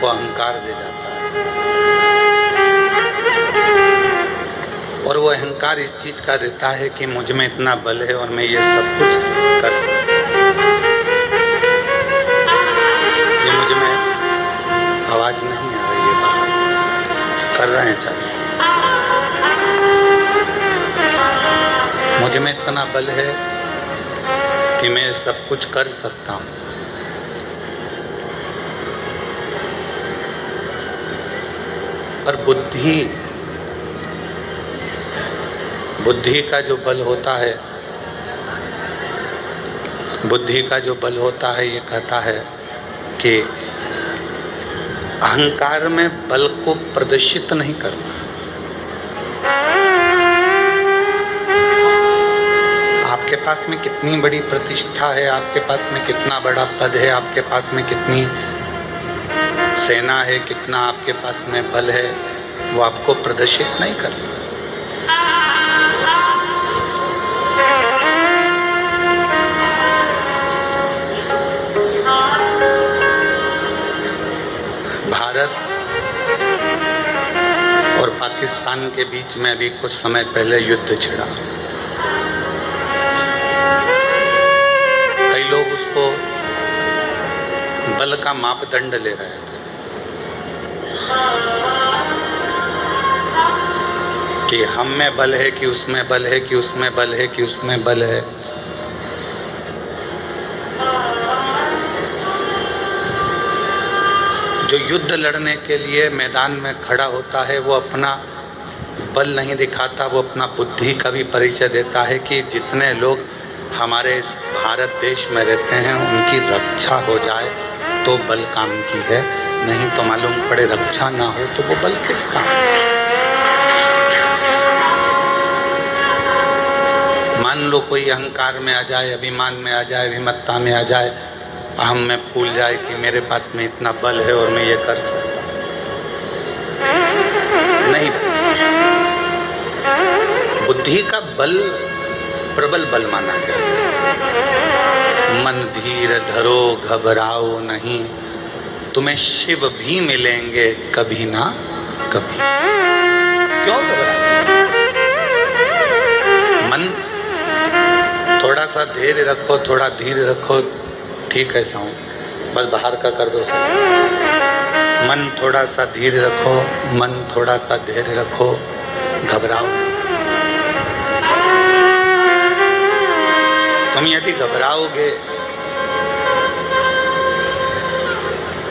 आपको अहंकार दे जाता है। और वो अहंकार इस चीज का देता है कि मुझ में इतना बल है और मैं ये सब कुछ कर सकता हूँ। ये मुझ में आवाज नहीं आ रही है, बाहर कर रहे हैं चालू। मुझ में इतना बल है कि मैं सब कुछ कर सकता हूँ। पर बुद्धि का जो बल होता है, बुद्धि का जो बल होता है, ये कहता है कि अहंकार में बल को प्रदर्शित नहीं करना। आपके पास में कितनी बड़ी प्रतिष्ठा है, आपके पास में कितना बड़ा पद है, आपके पास में कितनी सेना है, कितना आपके पास में बल है, वो आपको प्रदर्शित नहीं करना। भारत और पाकिस्तान के बीच में अभी कुछ समय पहले युद्ध छिड़ा। कई लोग उसको बल का मापदंड ले रहे थे कि हम में बल है कि उसमें बल है, कि उसमें बल है, कि उसमें बल है। जो युद्ध लड़ने के लिए मैदान में खड़ा होता है वो अपना बल नहीं दिखाता, वो अपना बुद्धि का भी परिचय देता है कि जितने लोग हमारे इस भारत देश में रहते हैं उनकी रक्षा हो जाए तो बल काम की है, नहीं तो मालूम पड़े रक्षा ना हो तो वो बल किस काम। मान लो कोई अहंकार में आ जाए, अभिमान में आ जाए, विमत्ता में आ जाए, अहम में फूल जाए कि मेरे पास में इतना बल है और मैं ये कर सकता नहीं। बुद्धि का बल प्रबल बल माना गया। मन धीर धरो घबराओ नहीं, तुम्हें शिव भी मिलेंगे कभी ना कभी। क्यों घबराते? मन थोड़ा सा धैर्य रखो, थोड़ा धीर रखो, ठीक है साऊं, बस बाहर का कर दो सर। मन थोड़ा सा धीर रखो, मन थोड़ा सा धैर्य रखो, घबराओ। तुम यदि घबराओगे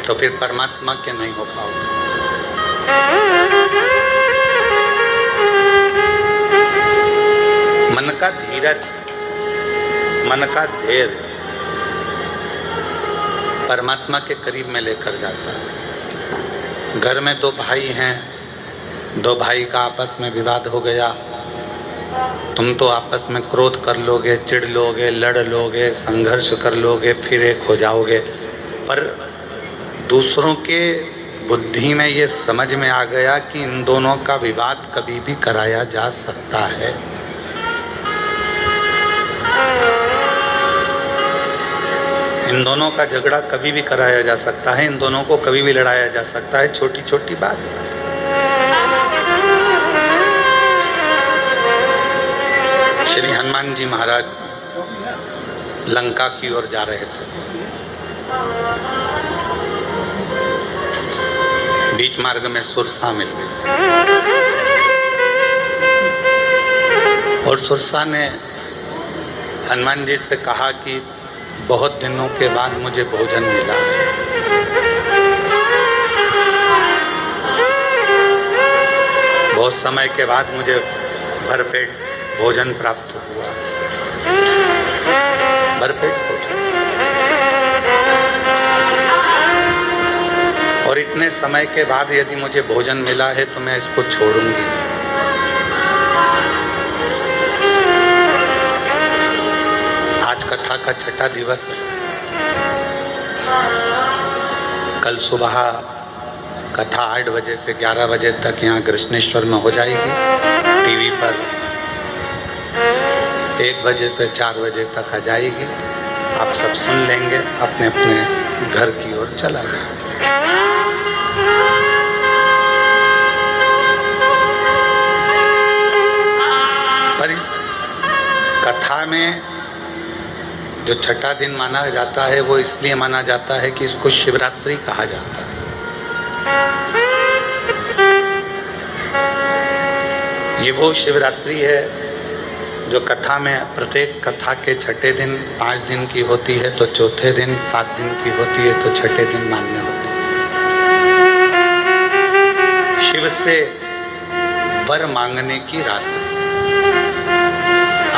तो फिर परमात्मा के नहीं हो पाओगे। मन का धीरज, मन का धैर्य परमात्मा के करीब में लेकर जाता है। घर में दो भाई हैं, दो भाई का आपस में विवाद हो गया, तुम तो आपस में क्रोध कर लोगे, चिढ़ लोगे, लड़ लोगे, संघर्ष कर लोगे, फिर एक हो जाओगे। पर दूसरों के बुद्धि में ये समझ में आ गया कि इन दोनों का विवाद कभी भी कराया जा सकता है। इन दोनों का झगड़ा कभी भी कराया जा सकता है, इन दोनों को कभी भी लड़ाया जा सकता है, छोटी छोटी बात। श्री हनुमान जी महाराज लंका की ओर जा रहे थे। बीच मार्ग में सुरसा मिल गई और सुरसा ने हनुमान जी से कहा कि बहुत दिनों के बाद मुझे भोजन मिला है। बहुत समय के बाद मुझे भरपेट भोजन प्राप्त हुआ। भरपेट भोजन, और इतने समय के बाद यदि मुझे भोजन मिला है तो मैं इसको छोड़ूंगी नहीं। आज कथा का छठा दिवस है। कल सुबह कथा 8 बजे से 11 बजे तक यहाँ कृष्णेश्वर में हो जाएगी। टीवी पर 1 बजे से 4 बजे तक आ जाएगी। आप सब सुन लेंगे, अपने अपने घर की ओर चला जाए। पर इस कथा में जो छठा दिन माना जाता है वो इसलिए माना जाता है कि इसको शिवरात्रि कहा जाता है। ये वो शिवरात्रि है जो कथा में प्रत्येक कथा के छठे दिन 5 दिन की होती है, तो चौथे दिन 7 दिन की होती है, तो छठे दिन मान्य होती है। शिव से वर मांगने की रात्रि।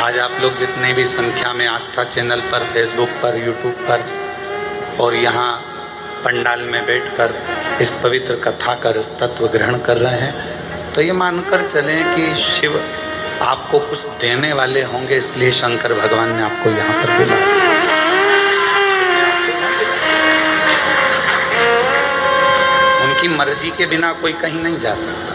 आज आप लोग जितने भी संख्या में आस्था चैनल पर, फेसबुक पर, यूट्यूब पर और यहाँ पंडाल में बैठकर इस पवित्र कथा का तत्व ग्रहण कर रहे हैं, तो ये मानकर चलें कि शिव आपको कुछ देने वाले होंगे, इसलिए शंकर भगवान ने आपको यहाँ पर बुलाया। उनकी मर्जी के बिना कोई कहीं नहीं जा सकता।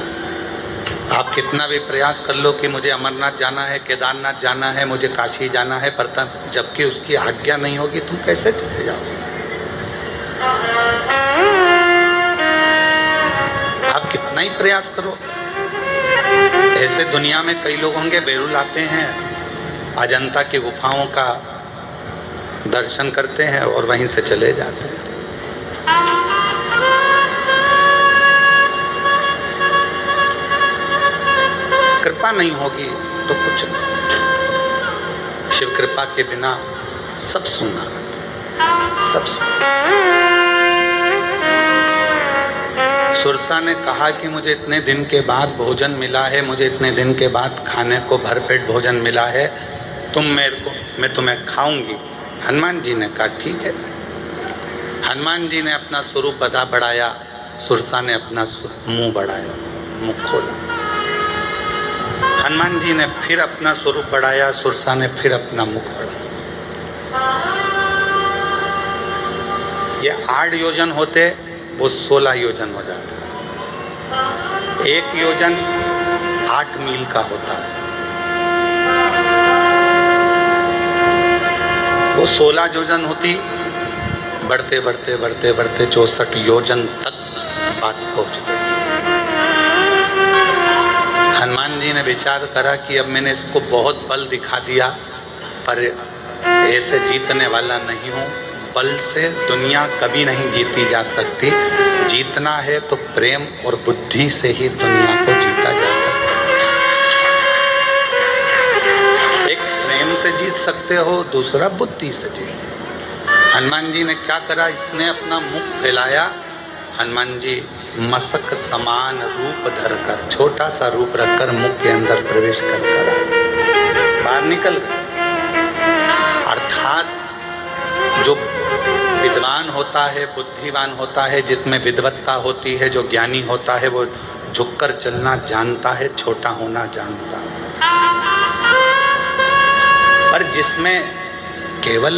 आप कितना भी प्रयास कर लो कि मुझे अमरनाथ जाना है, केदारनाथ जाना है, मुझे काशी जाना है, पर तब जबकि उसकी आज्ञा नहीं होगी तुम कैसे चले जाओगे? आप कितना ही प्रयास करो। ऐसे दुनिया में कई लोग होंगे, बेरुल आते हैं, अजंता की गुफाओं का दर्शन करते हैं और वहीं से चले जाते हैं। कृपा नहीं होगी तो कुछ नहीं। शिव कृपा के बिना सब सुना, सब सुना। सुरसा ने कहा कि मुझे इतने दिन के बाद भोजन मिला है, मुझे इतने दिन के बाद खाने को भरपेट भोजन मिला है, मैं तुम्हें खाऊंगी। हनुमान जी ने कहा ठीक है। हनुमान जी ने अपना स्वरूप बढ़ाया, सुरसा ने अपना मुंह बढ़ाया, मुंह खोला। हनुमान जी ने फिर अपना स्वरूप बढ़ाया, सुरसा ने फिर अपना मुख बढ़ाया। ये 8 योजन होते, वो 16 योजन हो जाते। 1 योजन 8 मील का होता है, वो 16 योजन होती। बढ़ते बढ़ते बढ़ते बढ़ते 64 योजन तक बात पहुंच गई। हनुमान जी ने विचार करा कि अब मैंने इसको बहुत बल दिखा दिया, पर ऐसे जीतने वाला नहीं हूँ। बल से दुनिया कभी नहीं जीती जा सकती। जीतना है तो प्रेम और बुद्धि से ही दुनिया को जीता जा सकता है। एक प्रेम से जीत सकते हो, दूसरा बुद्धि से जीत सकते हो। हनुमान जी ने क्या करा, इसने अपना मुख फैलाया। हनुमान जी मशक समान रूप धरकर, छोटा सा रूप रखकर मुख के अंदर प्रवेश कर बाहर निकल गए। अर्थात जो विद्वान होता है, बुद्धिमान होता है, जिसमें विद्वत्ता होती है, जो ज्ञानी होता है, वो झुककर चलना जानता है, छोटा होना जानता है। पर जिसमें केवल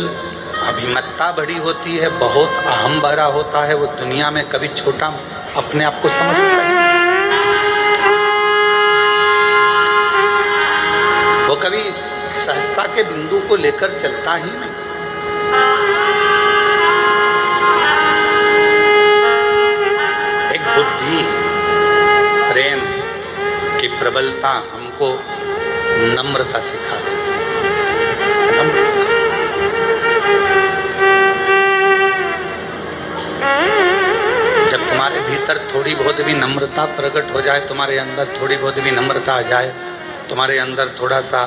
अभिमत्ता बड़ी होती है, बहुत अहम भरा होता है, वो दुनिया में कभी छोटा अपने आप को समझता ही नहीं। वो कभी सहजता के बिंदु को लेकर चलता ही नहीं। एक बुद्धि, प्रेम की प्रबलता हमको नम्रता सिखा देती है। नम्रता। जब तुम्हारे भीतर थोड़ी बहुत भी नम्रता प्रकट हो जाए, तुम्हारे अंदर थोड़ी बहुत भी नम्रता आ जाए, तुम्हारे अंदर थोड़ा सा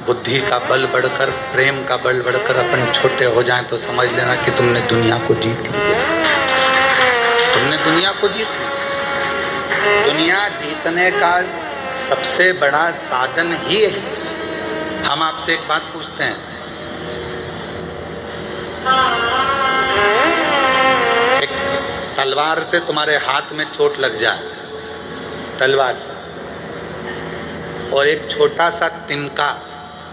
बुद्धि का बल बढ़कर, प्रेम का बल बढ़कर अपन छोटे हो जाएं, तो समझ लेना कि तुमने दुनिया को जीत लिया। तुमने दुनिया को जीत लिया। दुनिया जीतने का सबसे बड़ा साधन ही है। हम आपसे एक बात पूछते हैं, एक तलवार से तुम्हारे हाथ में चोट लग जाए, तलवार से, और एक छोटा सा तिनका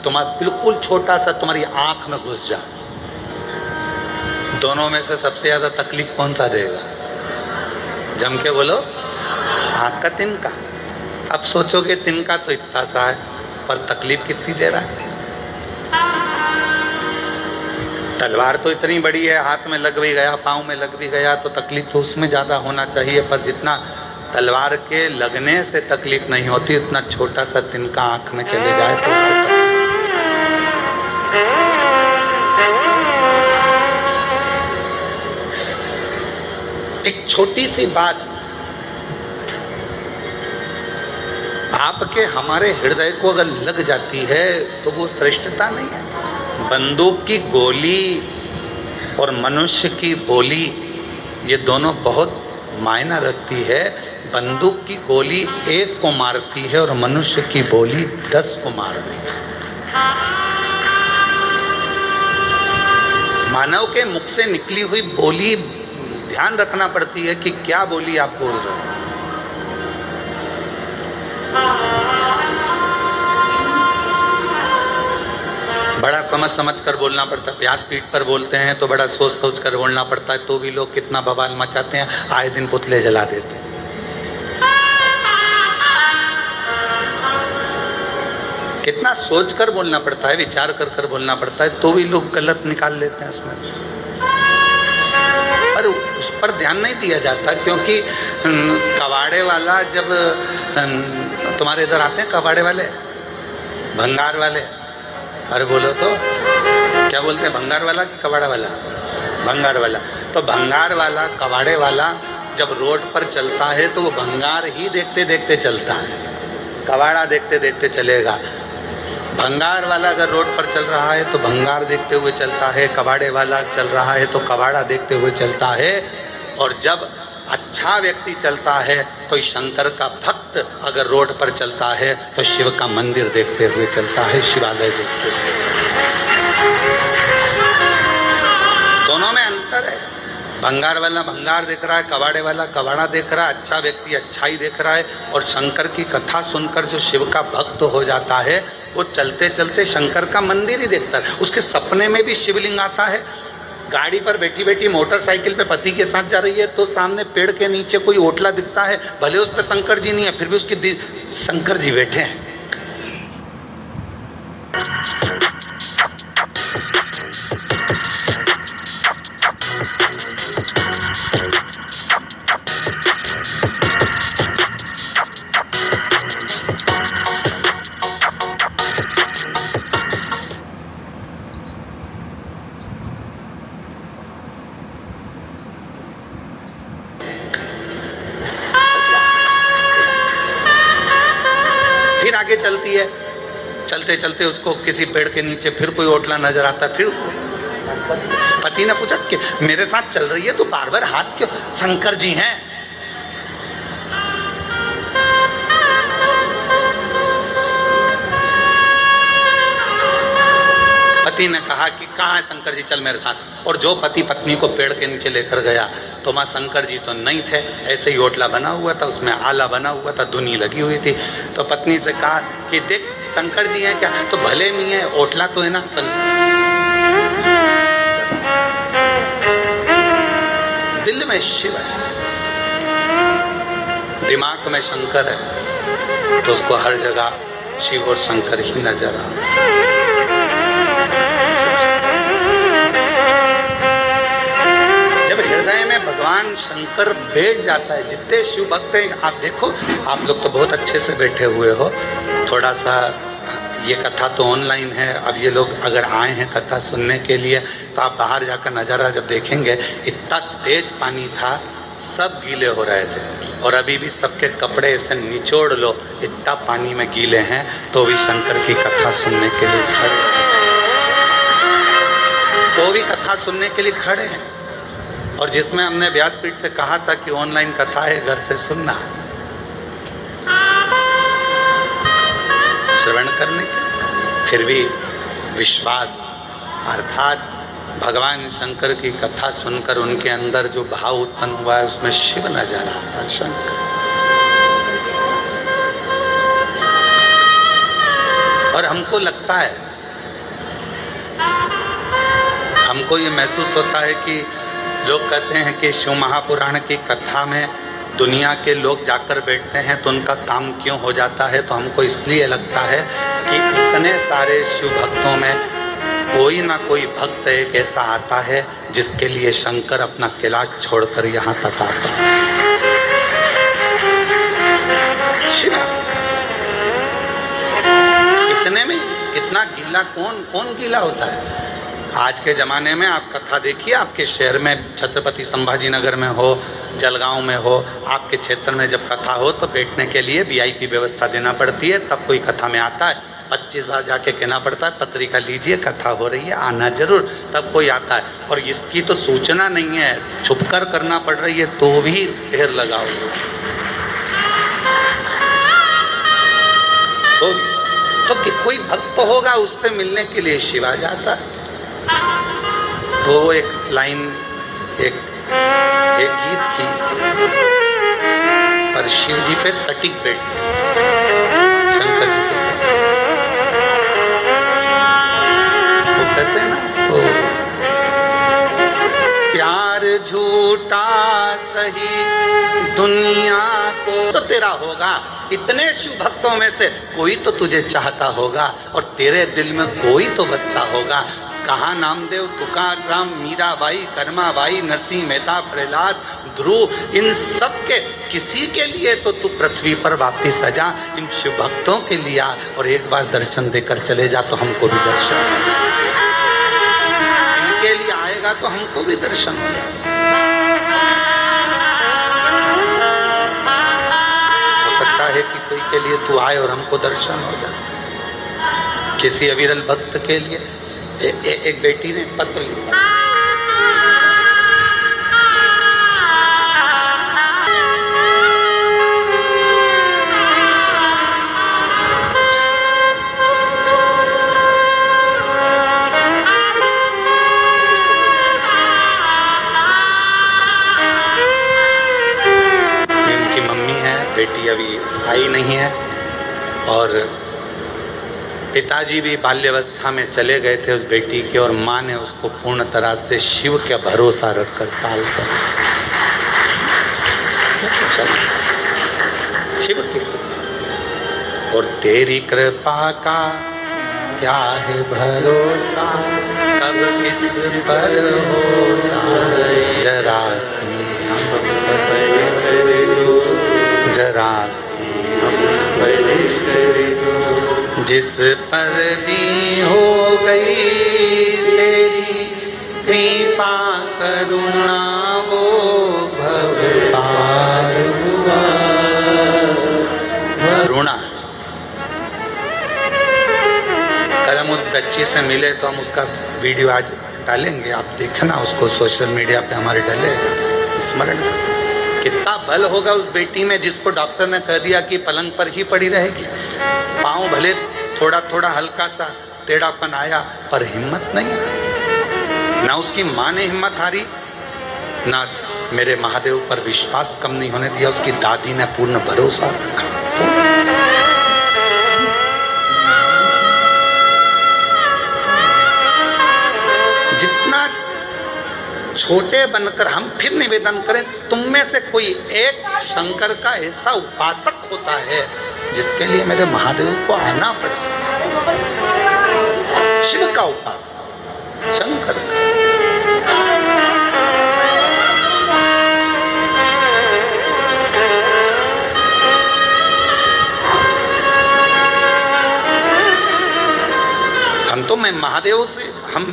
तुम्हारा बिल्कुल छोटा सा तुम्हारी आंख में घुस जाए, दोनों में से सबसे ज्यादा तकलीफ कौन सा देगा? जम के बोलो, आंख का तिनका। अब सोचोगे तिनका तो इतना सा है, पर तकलीफ कितनी दे रहा है? तलवार तो इतनी बड़ी है, हाथ में लग भी गया, पाँव में लग भी गया तो तकलीफ तो उसमें ज़्यादा होना चाहिए, पर जितना तलवार के लगने से तकलीफ नहीं होती उतना छोटा सा तिनका आँख में चले जाए तो उससे तकलीफ। एक छोटी सी बात आपके हमारे हृदय को अगर लग जाती है तो वो श्रेष्ठता नहीं है। बंदूक की गोली और मनुष्य की बोली ये दोनों बहुत मायना रखती है। बंदूक की गोली एक को मारती है और मनुष्य की बोली 10 को मार देती है। मानव के मुख से निकली हुई बोली ध्यान रखना पड़ती है कि क्या बोली आप बोल रहे हैं। बड़ा समझ समझ कर बोलना पड़ता है। व्यास पीठ पर बोलते हैं तो बड़ा सोच सोच कर बोलना पड़ता है, तो भी लोग कितना बवाल मचाते हैं, आए दिन पुतले जला देते हैं। कितना सोच कर बोलना पड़ता है, विचार कर कर बोलना पड़ता है, तो भी लोग गलत निकाल लेते हैं उसमें से। पर उस पर ध्यान नहीं दिया जाता, क्योंकि कबाड़े वाला जब तुम्हारे इधर आते हैं, कबाड़े वाले, भंगार वाले, अरे बोलो तो क्या बोलते हैं, भंगार वाला कि कबाड़ा वाला? भंगार वाला। तो भंगार वाला, कबाड़े वाला जब रोड पर चलता है तो वो भंगार ही देखते देखते चलता है, कबाड़ा देखते देखते चलेगा। भंगार वाला अगर रोड पर चल रहा है तो भंगार देखते हुए चलता है, कबाड़े वाला चल रहा है तो कबाड़ा देखते हुए चलता है। और जब अच्छा व्यक्ति चलता है, कोई शंकर का भक्त अगर रोड पर चलता है तो शिव का मंदिर देखते हुए चलता है, शिवालय देखते हुए चलता है। दोनों में अंतर है। भंगार वाला भंगार देख रहा है, कबाड़े वाला कबाड़ा देख रहा है, अच्छा व्यक्ति अच्छाई देख रहा है। और शंकर की कथा सुनकर जो शिव का भक्त हो जाता है वो चलते चलते शंकर का मंदिर ही देखता है। उसके सपने में भी शिवलिंग आता है। गाड़ी पर बैठी बैठी मोटरसाइकिल पे पति के साथ जा रही है तो सामने पेड़ के नीचे कोई ओटला दिखता है, भले उस पर शंकर जी नहीं है, फिर भी उसकी शंकर जी बैठे हैं। फिर आगे चलती है, चलते चलते उसको किसी पेड़ के नीचे फिर कोई ओटला नजर आता है। फिर पति ने पूछा कि मेरे साथ चल रही है तो बार बार हाथ क्यों? शंकर जी हैं। पति ने कहा कि कहाँ है शंकर जी, चल मेरे साथ। और जो पति पत्नी को पेड़ के नीचे लेकर गया तो वहाँ शंकर जी तो नहीं थे, ऐसे ही ओटला बना हुआ था, उसमें आला बना हुआ था, धुनी लगी हुई थी। तो पत्नी से कहा कि देख शंकर जी हैं क्या? तो भले नहीं है, ओटला तो है ना। दिल में शिव है, दिमाग में शंकर है, तो उसको हर जगह शिव और शंकर ही नजर आ रहा है। हृदय में भगवान शंकर बैठ जाता है। जितने शिव भक्त हैं, आप देखो, आप लोग तो बहुत अच्छे से बैठे हुए हो। थोड़ा सा ये कथा तो ऑनलाइन है, अब ये लोग अगर आए हैं कथा सुनने के लिए तो आप बाहर जाकर नज़ारा जब देखेंगे, इतना तेज पानी था, सब गीले हो रहे थे। और अभी भी सबके कपड़े ऐसे निचोड़ लो, इतना पानी में गीले हैं, तो भी शंकर की कथा सुनने के लिए खड़े, तो भी कथा सुनने के लिए खड़े हैं। और जिसमें हमने व्यासपीठ से कहा था कि ऑनलाइन कथा है, घर से सुनना, श्रवण करने के, फिर भी विश्वास, अर्थात भगवान शंकर की कथा सुनकर उनके अंदर जो भाव उत्पन्न हुआ है उसमें शिव नजर आता है, शंकर। और हमको लगता है, हमको ये महसूस होता है कि लोग कहते हैं कि शिव महापुराण की कथा में दुनिया के लोग जाकर बैठते हैं तो उनका काम क्यों हो जाता है। तो हमको इसलिए लगता है कि इतने सारे शिव भक्तों में कोई ना कोई भक्त एक ऐसा आता है जिसके लिए शंकर अपना कैलाश छोड़कर यहाँ तक आता है। इतने में कितना गीला कौन गीला होता है। आज के ज़माने में आप कथा देखिए, आपके शहर में छत्रपति संभाजी नगर में हो, जलगांव में हो, आपके क्षेत्र में जब कथा हो तो बैठने के लिए वीआईपी व्यवस्था देना पड़ती है, तब कोई कथा में आता है। 25 बार जाके कहना पड़ता है पत्रिका लीजिए, कथा हो रही है, आना जरूर, तब कोई आता है। और इसकी तो सूचना नहीं है, छुपकर करना पड़ रही है, तो भी ढेर लगाओ। तो कोई भक्त होगा उससे मिलने के लिए शिवा जाता है। वो एक लाइन एक गीत की, पर शिव जी पे सटीक बैठते, शंकर जी पे सटीक। वो कहते हैं ना, वो प्यार झूठा सही दुनिया को तो तेरा होगा। इतने शिव भक्तों में से कोई तो तुझे चाहता होगा और तेरे दिल में कोई तो बसता होगा। कहाँ नामदेव, तुकाराम, मीराबाई, कर्माबाई, नरसिंह मेहता, प्रहलाद, ध्रुव, इन सब के किसी के लिए तो तू पृथ्वी पर वापिस आ जा। इन शिव भक्तों के लिए और एक बार दर्शन देकर चले जा तो हमको भी दर्शन, इनके लिए आएगा तो हमको भी दर्शन हो सकता है कि कोई के लिए तू आए और हमको दर्शन हो जाए। किसी अविरल भक्त के लिए एक बेटी ने पत्र लिखा, उनकी मम्मी है, बेटी अभी आई नहीं है और पिताजी भी बाल्यावस्था में चले गए थे उस बेटी के, और माँ ने उसको पूर्ण तरह से शिव का भरोसा रखकर पाल कर, शिव की कृपा। और तेरी कृपा का क्या है भरोसा, कब किस पर हो जाए जरा सी हम पहले दो, जरा सी हम पहले कर दो। जिस पर भी हो गई तेरी कृपा करुणा, वो भव पार हुआ। करुणा, कल हम उस बच्ची से मिले तो हम उसका वीडियो आज डालेंगे, आप देखना उसको, सोशल मीडिया पे हमारे डलेगा। स्मरण कितना बल होगा उस बेटी में जिसको डॉक्टर ने कह दिया कि पलंग पर ही पड़ी रहेगी। पाँव भले थोड़ा थोड़ा हल्का सा टेढ़ापन आया पर हिम्मत नहीं आई। ना उसकी माँ ने हिम्मत हारी, ना मेरे महादेव पर विश्वास कम नहीं होने दिया, उसकी दादी ने पूर्ण भरोसा रखा। जितना छोटे बनकर हम फिर निवेदन करें, तुम में से कोई एक शंकर का ऐसा उपासक होता है जिसके लिए मेरे महादेव को आना पड़ता है। शिव का उपासक, शंकर का। हम तो मैं महादेव से, हम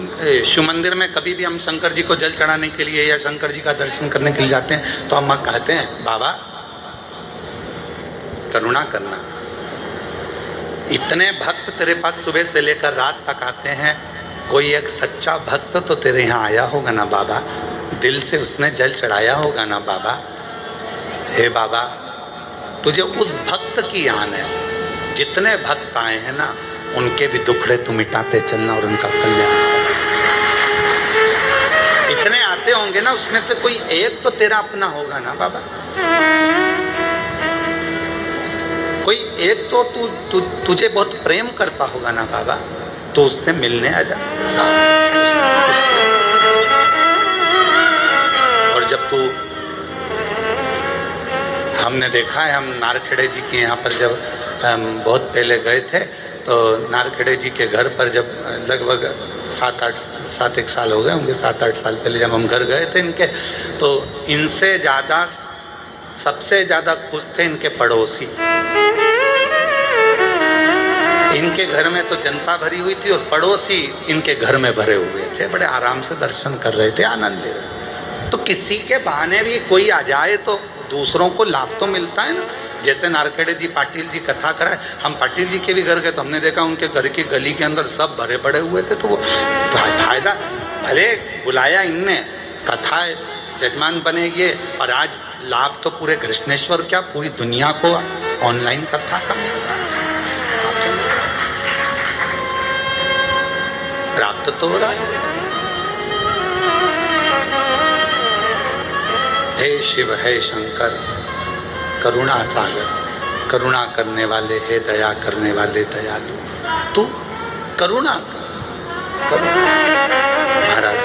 शिव मंदिर में कभी भी हम शंकर जी को जल चढ़ाने के लिए या शंकर जी का दर्शन करने के लिए जाते हैं तो हम कहते हैं बाबा करुणा करना। इतने भक्त तेरे पास सुबह से लेकर रात तक आते हैं, कोई एक सच्चा भक्त तो तेरे यहाँ आया होगा ना बाबा, दिल से उसने जल चढ़ाया होगा ना बाबा। हे बाबा, तुझे उस भक्त की आन है। जितने भक्त आए हैं ना उनके भी दुखड़े तू मिटाते चलना और उनका कल्याण। इतने आते होंगे ना, उसमें से कोई एक तो तेरा अपना होगा ना बाबा। कोई एक तो तुझे बहुत प्रेम करता होगा ना बाबा, तो उससे मिलने आ जा। और जब तू, हमने देखा है, हम नारखेड़े जी के यहाँ पर जब बहुत पहले गए थे तो नारखेड़े जी के घर पर जब लगभग 7 एक साल हो गए होंगे, 7-8 साल पहले जब हम घर गए थे इनके, तो इनसे ज़्यादा, सबसे ज़्यादा खुश थे इनके पड़ोसी। इनके घर में तो जनता भरी हुई थी और पड़ोसी इनके घर में भरे हुए थे, बड़े आराम से दर्शन कर रहे थे, आनंद ले रहे। तो किसी के बहाने भी कोई आ जाए तो दूसरों को लाभ तो मिलता है ना। जैसे नारकेड़े जी पाटिल जी कथा कराए, हम पाटिल जी के भी घर गए तो हमने देखा उनके घर की गली के अंदर सब भरे पड़े हुए थे। तो वो फायदा, भले बुलाया इनने, कथा जजमान बनेगी, और आज लाभ तो पूरे कृष्णेश्वर क्या पूरी दुनिया को ऑनलाइन कथा का मिल रहा है, प्राप्त तो हो रहा है। हे शिव, हे शंकर, करुणा सागर, करुणा करने वाले, हे दया करने वाले दयालु, तू करुणा करुणा। महाराज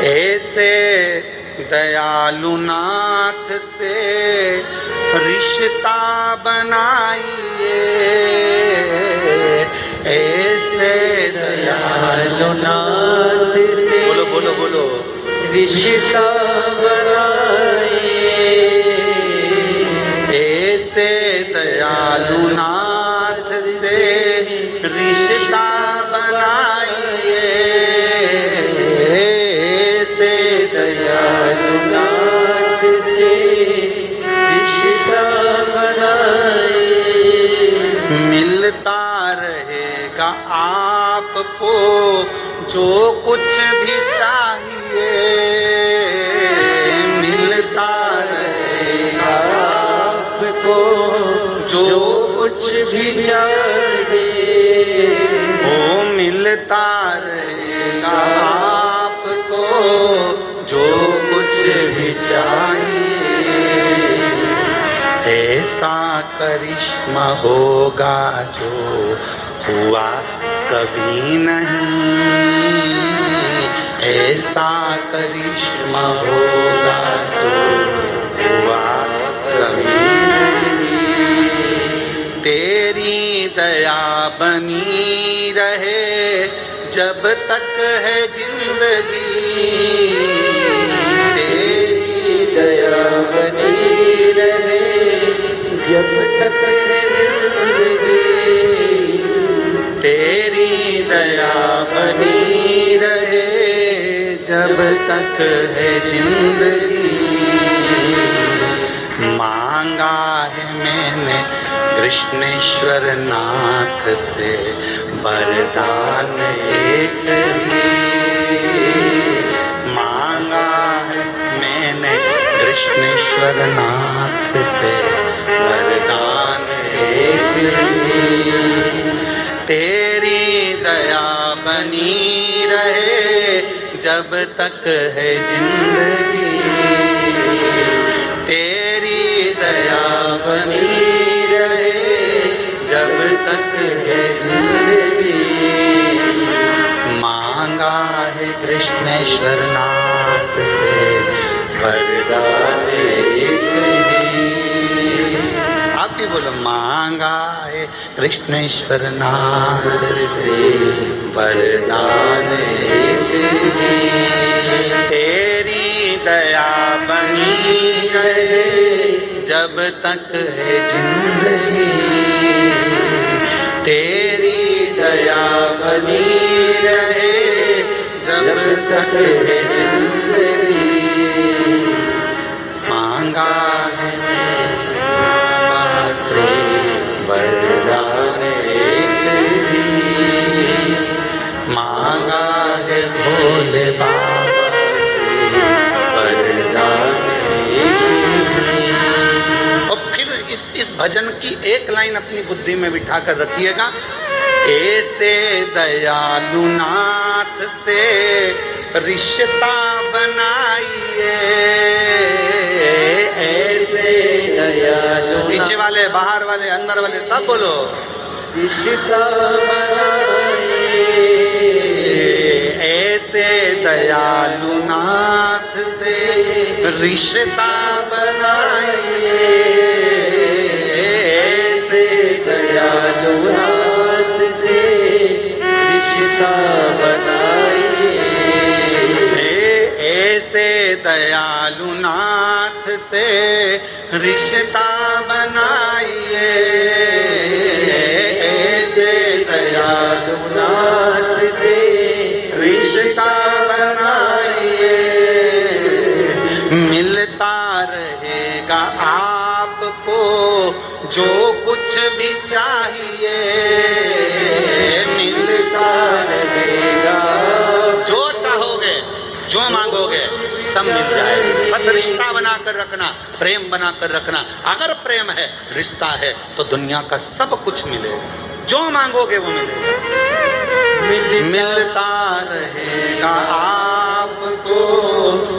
ऐसे दयालु नाथ से रिश्ता बनाइए, ऐसे दयालु नाथ से, बोलो बोलो बोलो, रिश्ता बनाइए, ऐसे दयालु नाथ से रिश्ता बनाइए, ऐसे दयालु नाथ से रिश्ता बनाइए। मिलता रहेगा आपको जो कुछ भी चाहिए, मिलता रहेगा आपको जो कुछ भी चाहिए, वो मिलता रहेगा आपको जो कुछ भी चाहिए। ऐसा करिश्मा होगा जो हुआ कभी नहीं, ऐसा करिश्मा होगा जो हुआ कभी नहीं। तेरी दया बनी रहे जब तक है जिंदगी, तेरी दया बनी रहे जब तक है जिंदगी, तेरी दया बनी रहे जब तक है जिंदगी। मांगा है मैंने कृष्णेश्वर नाथ से वरदान एक ही, मांगा है मैंने कृष्णेश्वर नाथ से वरदान एक ही। तेरी दया बनी रहे जब तक है जिंदगी, तेरी दया बनी रहे जब तक है जिंदगी। मांगा है कृष्णेश्वर नाथ से वरदान एक ही। आप भी बोलो, मांगा है कृष्णेश्वर नाथ से वरदान एक ही। तेरी दया बनी रहे जब तक है जिंदगी, तेरी दया बनी रहे जब तक है जिंदगी। मांगा है बाबा से वरदान एक ही, मांगा है भोले बाबा से वरदान एक ही। और फिर इस भजन की एक लाइन अपनी बुद्धि में बिठा कर रखिएगा, ऐसे दयालु नाथ से रिश्ता बनाइए, ऐसे दयालु, पीछे वाले, बाहर वाले, अंदर वाले सब बोलो, रिश्ता बनाइए, ऐसे दयालु नाथ से रिश्ता बनाइए, रिश्ता बनाइए, ऐसे दयालु नाथ से रिश्ता बनाइए, मिलता रहेगा आपको जो कुछ भी चाहिए, मिलता रहेगा जो चाहोगे, जो मांगोगे सब मिल जाएगा। बस रिश्ता बनाकर रखना, प्रेम बनाकर रखना। अगर प्रेम है, रिश्ता है, तो दुनिया का सब कुछ मिलेगा, जो मांगोगे वो मिलेगा। मिलता रहेगा आपको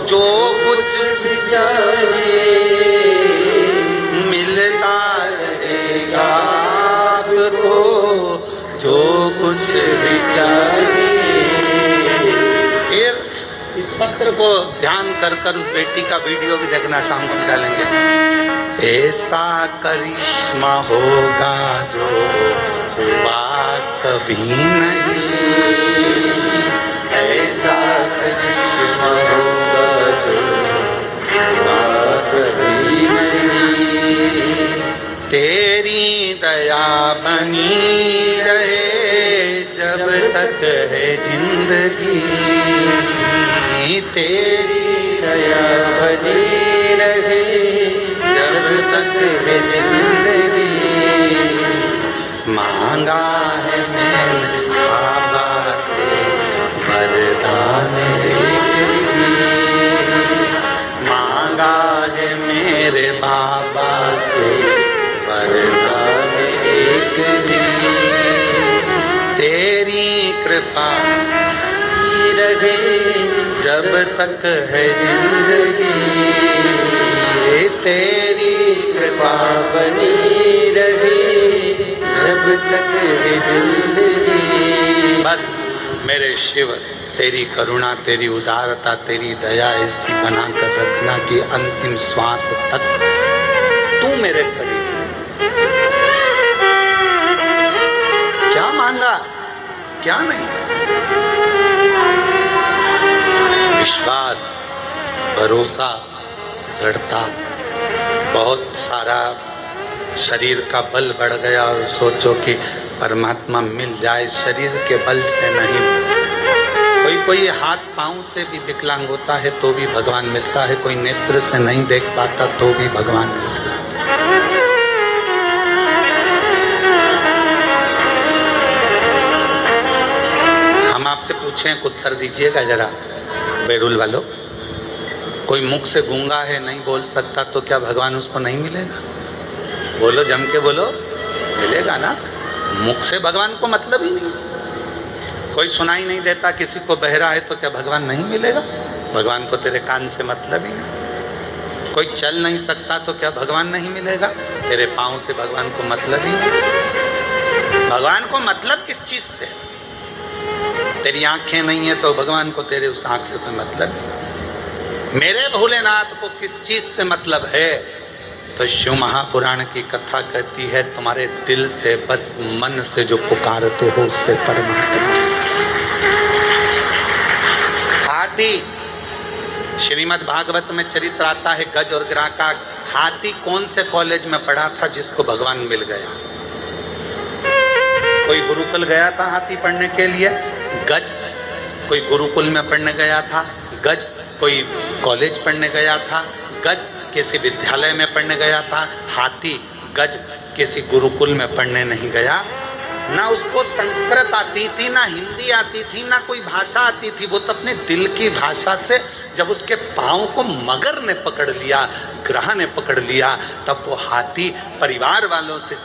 जो कुछ भी चाहिए, मिलता रहेगा आपको जो कुछ भी चाहिए। फिर इस पत्र को ध्यान कर कर उस बेटी का वीडियो भी देखना, शाम को डालेंगे। ऐसा करिश्मा होगा जो हुआ कभी नहीं, ऐसा करिश्मा होगा जो हुआ कभी नहीं। तेरी दया बनी रहे जब तक है जिंदगी, तेरी दया बनी रहे जब तक है जिंदगी। मांगा है मैंने बाबा से वरदान एक ही, मांगा है मेरे बाबा से वरदान एक ही। तेरी कृपा रहे जब तक है जिंदगी, तेरी कृपा बनी रहे जब तक है जिंदगी। बस मेरे शिव, तेरी करुणा, तेरी उदारता, तेरी दया ऐसी बना कर रखना कि अंतिम श्वास तक तू मेरे करीब। क्या मांगा, क्या नहीं। विश्वास, भरोसा, दृढ़ता, बहुत सारा शरीर का बल बढ़ गया और सोचो कि परमात्मा मिल जाए, शरीर के बल से नहीं। कोई कोई हाथ पांव से भी विकलांग होता है तो भी भगवान मिलता है, कोई नेत्र से नहीं देख पाता तो भी भगवान मिलता है। हम आपसे पूछें, उत्तर दीजिएगा जरा बेरुल वालों। कोई मुख से गूंगा है, नहीं बोल सकता, तो क्या भगवान उसको नहीं मिलेगा? बोलो, जम के बोलो, मिलेगा ना। मुख से भगवान को मतलब ही नहीं। कोई सुनाई नहीं देता, किसी को बहरा है, तो क्या भगवान नहीं मिलेगा? भगवान को तेरे कान से मतलब ही नहीं। कोई चल नहीं सकता तो क्या भगवान नहीं मिलेगा? तेरे पाँव से भगवान को मतलब ही नहीं। भगवान को मतलब किस चीज से? तेरी आंखें नहीं है तो भगवान को तेरे उस आंख से कोई मतलब नहीं। मेरे भोलेनाथ को किस चीज से मतलब है? तो शिव महापुराण की कथा कहती है, तुम्हारे दिल से, बस मन से जो पुकारते हो उससे परमात्मा। हाथी, श्रीमद् भागवत में चरित्र आता है गज और गिरा का। हाथी कौन से कॉलेज में पढ़ा था जिसको भगवान मिल गया? कोई गुरुकुल गया था हाथी पढ़ने के लिए? गज कोई गुरुकुल में पढ़ने गया था? गज कोई कॉलेज पढ़ने गया था? गज किसी विद्यालय में पढ़ने गया था? हाथी गज किसी गुरुकुल में पढ़ने नहीं गया। ना उसको संस्कृत आती थी, ना हिंदी आती थी, ना कोई भाषा आती थी। वो तो अपने दिल की भाषा से, जब उसके पाँव को मगर ने पकड़ लिया, ग्रह ने पकड़ लिया, तब वो हाथी परिवार वालों से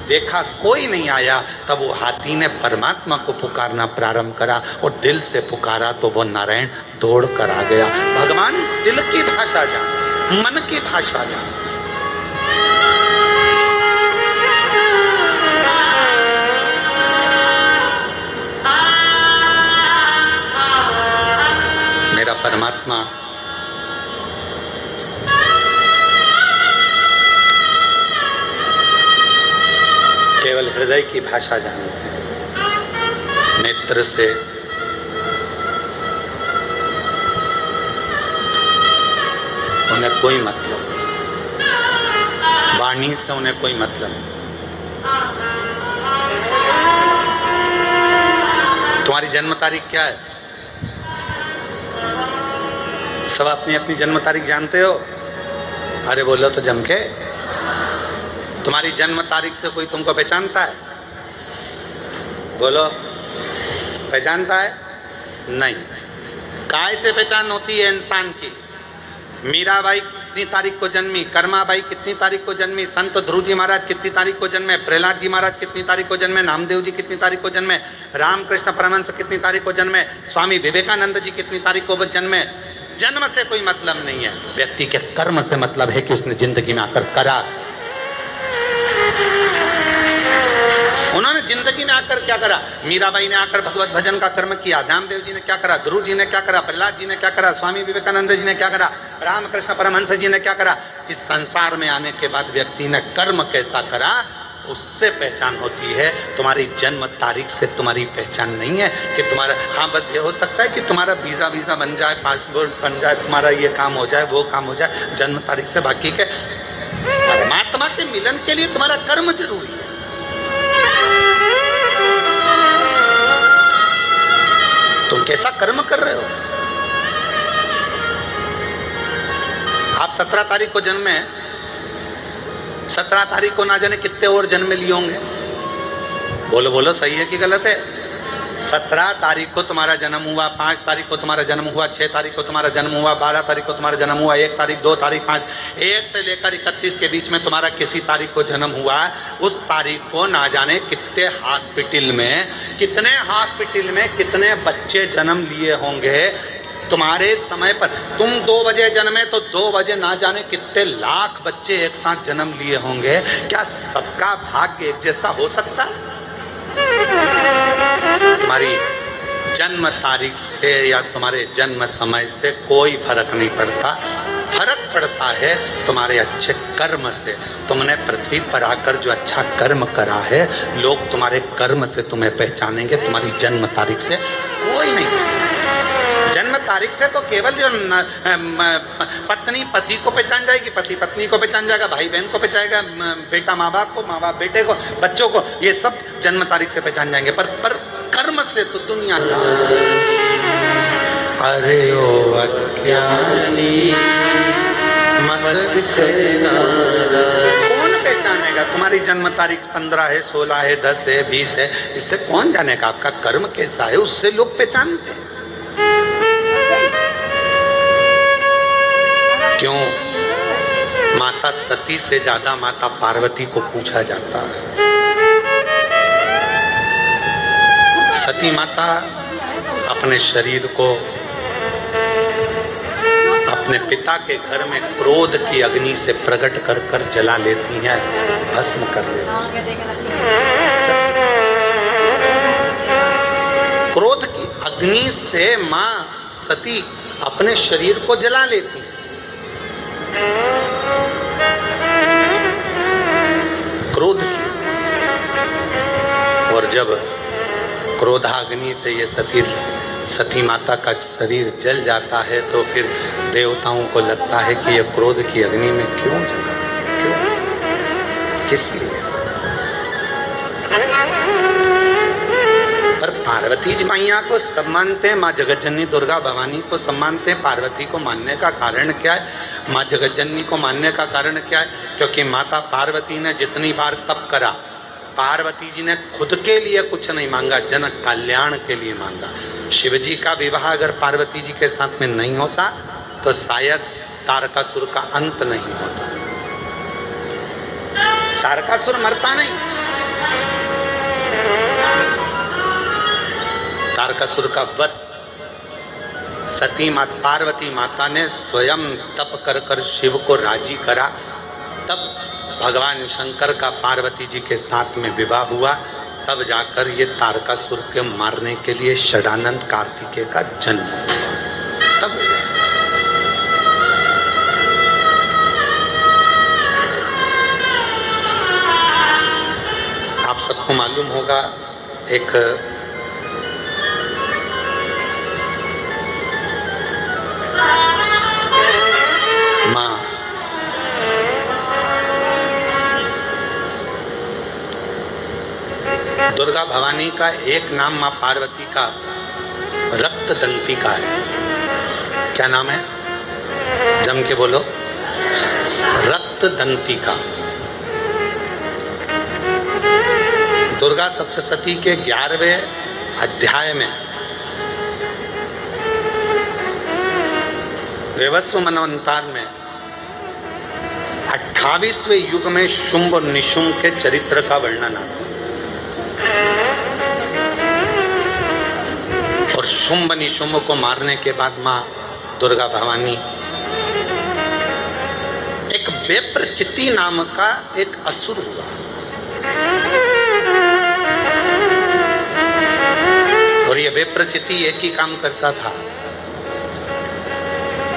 देखा कोई नहीं आया, तब वो हाथी ने परमात्मा को पुकारना प्रारंभ करा और दिल से पुकारा तो वो नारायण दौड़ कर आ गया। भगवान दिल की भाषा जान, मन की भाषा जान। मेरा परमात्मा केवल हृदय की भाषा जानते हैं, नेत्र से उन्हें कोई मतलब। वाणी से उन्हें कोई मतलब नहीं। तुम्हारी जन्म तारीख क्या है? सब अपनी अपनी जन्म तारीख जानते हो? अरे बोलो तो जम के। तुम्हारी जन्म तारीख से कोई तुमको पहचानता है? बोलो, पहचानता है? नहीं। काय से पहचान होती है इंसान की? मीराबाई कितनी तारीख को जन्मी, कर्माबाई कितनी तारीख को जन्मी, संत ध्रुव जी महाराज कितनी तारीख को जन्मे, प्रहलाद जी महाराज कितनी तारीख को जन्मे, नामदेव जी कितनी तारीख को जन्मे, रामकृष्ण परमहंस कितनी तारीख को जन्मे, स्वामी विवेकानंद जी कितनी तारीख को जन्मे। जन्म से कोई मतलब नहीं है, व्यक्ति के कर्म से मतलब है कि उसने जिंदगी में आकर करा। उन्होंने जिंदगी में आकर क्या करा? मीराबाई ने आकर भगवत भजन का कर्म किया, नामदेव जी ने क्या करा, ध्रुव जी ने क्या करा, प्रहलाद जी ने क्या करा, स्वामी विवेकानंद जी ने क्या करा, रामकृष्ण परमहंस जी ने क्या करा। इस संसार में आने के बाद व्यक्ति ने कर्म कैसा करा, उससे पहचान होती है। तुम्हारी जन्म तारीख से तुम्हारी पहचान नहीं है कि तुम्हारा, हाँ बस ये हो सकता है कि तुम्हारा वीज़ा बन जाए, पासपोर्ट बन जाए, तुम्हारा ये काम हो जाए, वो काम हो जाए जन्म तारीख से। बाकी के परमात्मा के मिलन के लिए तुम्हारा कर्म जरूरी है। तुम कैसा कर्म कर रहे हो? आप 17 तारीख को जन्मे, 17 तारीख को ना जाने कितने और जन्म लिए होंगे। बोलो बोलो, सही है कि गलत है? 17 तारीख को तुम्हारा जन्म हुआ, 5 तारीख को तुम्हारा जन्म हुआ, 6 तारीख को तुम्हारा जन्म हुआ, 12 तारीख को तुम्हारा जन्म हुआ, 1 तारीख, 2 तारीख, 5, 1 से लेकर 31 के बीच में तुम्हारा किसी तारीख को जन्म हुआ। उस तारीख को ना जाने कितने हॉस्पिटल में कितने बच्चे जन्म लिए होंगे तुम्हारे समय पर। तुम 2 बजे जन्मे तो 2 बजे ना जाने कितने लाख बच्चे एक साथ जन्म लिए होंगे। क्या सबका भाग्य एक जैसा हो सकता है? तुम्हारी जन्म तारीख से या तुम्हारे जन्म समय से कोई फर्क नहीं पड़ता। फर्क पड़ता है तुम्हारे अच्छे कर्म से। तुमने पृथ्वी पर आकर जो अच्छा कर्म करा है, लोग तुम्हारे कर्म से तुम्हें पहचानेंगे, तुम्हारी जन्म तारीख से कोई नहीं पहचानेगा। जन्म तारीख से तो केवल जो पत्नी पति को पहचान जाएगी, पति पत्नी को पहचान जाएगा, भाई बहन को पहचानेगा, बेटा माँ बाप को, माँ बाप बेटे को, बच्चों को, ये सब जन्म तारीख से पहचान जाएंगे। पर कर्म से तो दुनिया का। अरे ओ अज्ञानी मत करना, कौन पहचानेगा? तुम्हारी जन्म तारीख 15 है, 16 है, 10 है, 20 है, इससे कौन जानेगा आपका कर्म कैसा है? उससे लोग पहचानते हैं। क्यों? माता सती से ज्यादा माता पार्वती को पूछा जाता है। सती माता अपने शरीर को अपने पिता के घर में क्रोध की अग्नि से प्रकट कर कर जला लेती हैं, भस्म कर लेती हैं। क्रोध की अग्नि से मां सती अपने शरीर को जला लेती हैं। क्रोध की अग्नि से। और जब क्रोधाग्नि से ये सती माता का शरीर जल जाता है तो फिर देवताओं को लगता है कि ये क्रोध की अग्नि में क्यों जला, क्यों, किस लिए? पर पार्वती जी मैया को सब मानते हैं, माँ जगतजननी दुर्गा भवानी को सब मानते हैं। पार्वती को मानने का कारण क्या है? माँ जगतजननी को मानने का कारण क्या है? क्योंकि माता पार्वती ने जितनी बार तप करा, पार्वती जी ने खुद के लिए कुछ नहीं मांगा, जन कल्याण के लिए मांगा। शिव जी का विवाह अगर पार्वती जी के साथ में नहीं होता तो शायद तारकासुर का अंत नहीं होता। तारकासुर मरता नहीं। तारकासुर का वध सती माता पार्वती माता ने स्वयं तप कर कर शिव को राजी करा। तब भगवान शंकर का पार्वती जी के साथ में विवाह हुआ। तब जाकर ये तारकासुर के मारने के लिए षडानंद कार्तिकेय का जन्म हुआ। तब आप सबको मालूम होगा, एक माँ दुर्गा भवानी का एक नाम माँ पार्वती का रक्त दंतिका है। क्या नाम है? जम के बोलो। रक्त दंतिका। दुर्गा सप्तशती के 11वें अध्याय में वैवस्व मनवंतर में 28वें युग में शुंभ और निशुंभ के चरित्र का वर्णन आता है। और शुंभ निशुंभ को मारने के बाद मां दुर्गा भवानी एक विप्रचिति नाम का एक असुर हुआ। और ये विप्रचिति एक ही काम करता था।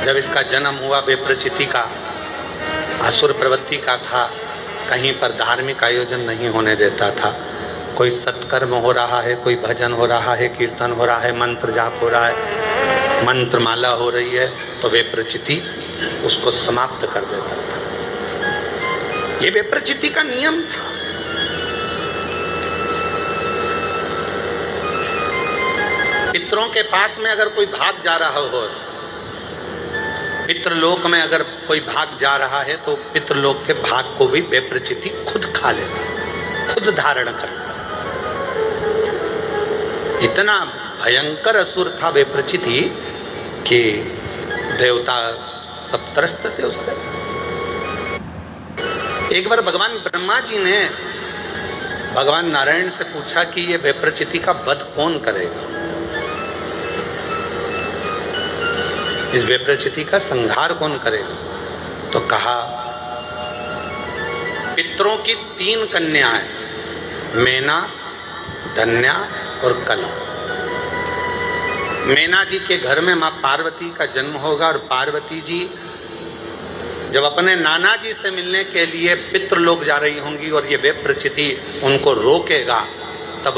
जब इसका जन्म हुआ विप्रचिति का, असुर प्रवृत्ति का था, कहीं पर धार्मिक आयोजन नहीं होने देता था। कोई सत्कर्म हो रहा है, कोई भजन हो रहा है, कीर्तन हो रहा है, मंत्र जाप हो रहा है, मंत्र माला हो रही है, तो विप्रचिति उसको समाप्त कर देता था। ये विप्रचिति का नियम था। पितरों के पास में अगर कोई भाग जा रहा हो, पितृलोक में अगर कोई भाग जा रहा है, तो पितृलोक के भाग को भी विप्रचिति खुद खा लेता, खुद धारण कर लेता। इतना भयंकर असुर था विप्रचिति कि देवता सब त्रस्त थे उससे। एक बार भगवान ब्रह्मा जी ने भगवान नारायण से पूछा कि ये विप्रचिति का वध कौन करेगा, इस विप्रचिति का संहार कौन करेगा? तो कहा पितरों की 3 कन्याएं, मेना, धन्या और कला। मेना जी के घर में मां पार्वती का जन्म होगा और पार्वती जी जब अपने नाना जी से मिलने के लिए पितृलोक जा रही होंगी और ये विप्रचिति उनको रोकेगा, तब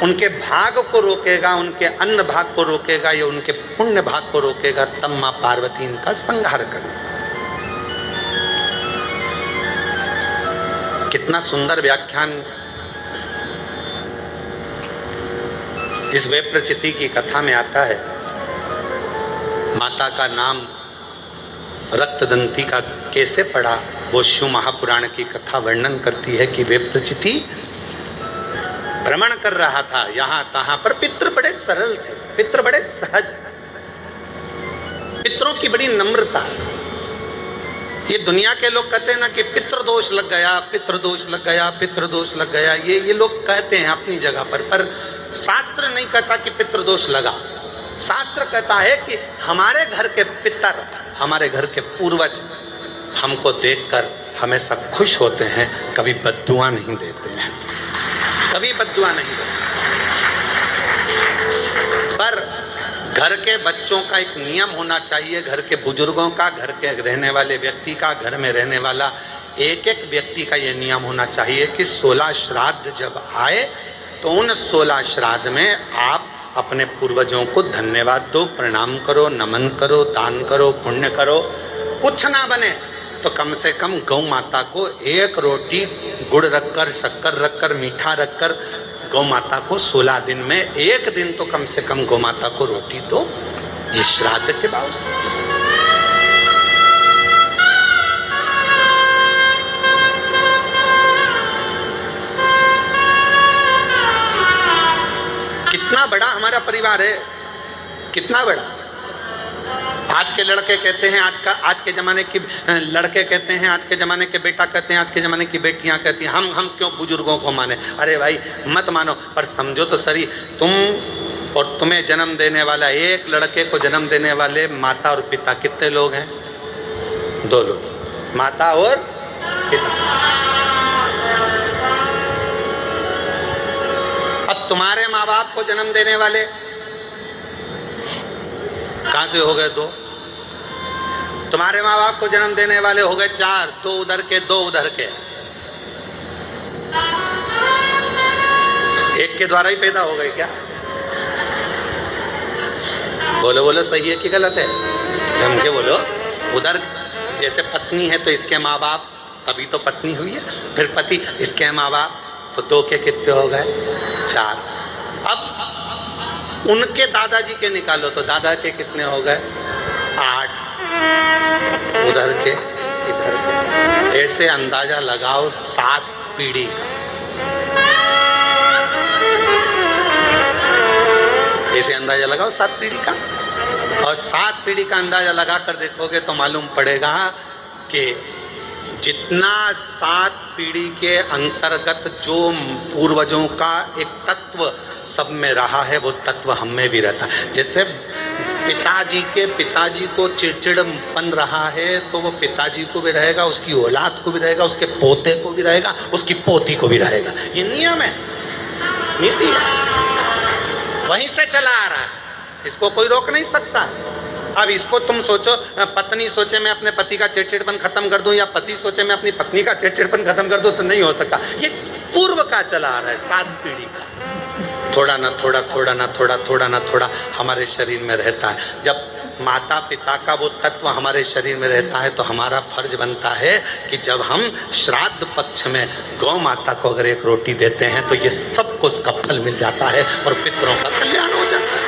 उनके भाग को रोकेगा, उनके अन्न भाग को रोकेगा या उनके पुण्य भाग को रोकेगा, तब मां पार्वती इनका संहार करेगी। कितना सुंदर व्याख्यान इस विप्रचिति की कथा में आता है। माता का नाम रक्तदंती का कैसे पड़ा, वो शिव महापुराण की कथा वर्णन करती है कि विप्रचिति भ्रमण कर रहा था यहाँ तहाँ पर। पितृ बड़े सरल थे, पितृ बड़े सहज, पितरों की बड़ी नम्रता। ये दुनिया के लोग कहते हैं ना कि पितृदोष लग गया, पितृदोष लग गया, पितृदोष लग गया, ये लोग कहते हैं अपनी जगह पर शास्त्र नहीं कहता कि पितृदोष लगा। शास्त्र कहता है कि हमारे घर के पितर, हमारे घर के पूर्वज हमको देखकर हमेशा खुश होते हैं, कभी बद्दुआ नहीं देते हैं, कभी बद्दुआ नहीं देते। पर घर के बच्चों का एक नियम होना चाहिए, घर के बुजुर्गों का, घर के रहने वाले व्यक्ति का, घर में रहने वाला एक एक व्यक्ति का ये नियम होना चाहिए कि 16 श्राद्ध जब आए तो उन 16 श्राद्ध में आप अपने पूर्वजों को धन्यवाद दो, प्रणाम करो, नमन करो, दान करो, पुण्य करो। कुछ ना बने तो कम से कम गौ माता को एक रोटी गुड़ रखकर, शक्कर रखकर, मीठा रखकर गौ माता को 16 दिन में एक दिन तो कम से कम गौ माता को रोटी दो, ये श्राद्ध के बावजूद। कितना बड़ा हमारा परिवार है, कितना बड़ा। आज के लड़के कहते हैं, आज के ज़माने की लड़के कहते हैं, आज के ज़माने के बेटा कहते हैं, आज के ज़माने की बेटियां कहती हैं हम क्यों बुजुर्गों को माने। अरे भाई मत मानो, पर समझो तो सही, तुम और तुम्हें जन्म देने वाला, एक लड़के को जन्म देने वाले माता और पिता कितने लोग हैं? 2 लोग, माता और पिता। अब तुम्हारे माँ बाप को जन्म देने वाले कहां से हो गए? 2। तुम्हारे माँ बाप को जन्म देने वाले हो गए 4, 2 उधर के, 2 उधर के। एक के द्वारा ही पैदा हो गए क्या? बोलो बोलो, सही है कि गलत है? जम के बोलो। उधर जैसे पत्नी है तो इसके माँ बाप, तभी तो पत्नी हुई है, फिर पति, इसके माँ बाप, तो 2 के कितने हो गए? 4। अब उनके दादाजी के निकालो तो दादा के कितने हो गए? 8। उधर के, इधर के, ऐसे अंदाजा लगाओ 7 पीढ़ी का। ऐसे अंदाजा लगाओ 7 पीढ़ी का, और 7 पीढ़ी का अंदाजा लगा कर देखोगे तो मालूम पड़ेगा कि जितना 7 पीढ़ी के अंतर्गत जो पूर्वजों का एक तत्व सब में रहा है, वो तत्व हम में भी रहता है। जैसे पिताजी को चिड़चिड़पन रहा है तो वो पिताजी को भी रहेगा, उसकी औलाद को भी रहेगा, उसके पोते को भी रहेगा, उसकी पोती को भी रहेगा। ये नियम है, नीति है, वहीं से चला आ रहा है, इसको कोई रोक नहीं सकता। अब इसको तुम सोचो, पत्नी सोचे मैं अपने पति का चिड़चिड़पन खत्म कर दूं, या पति सोचे मैं अपनी पत्नी का चिड़चिड़पन खत्म कर दूं, तो नहीं हो सकता। ये पूर्व का चला आ रहा है, 7 पीढ़ी का। थोड़ा ना थोड़ा, थोड़ा ना थोड़ा, थोड़ा ना थोड़ा हमारे शरीर में रहता है। जब माता पिता का वो तत्व हमारे शरीर में रहता है तो हमारा फर्ज बनता है कि जब हम श्राद्ध पक्ष में गौ माता को अगर एक रोटी देते हैं तो ये सबको उसका फल मिल जाता है और पितरों का कल्याण हो जाता है।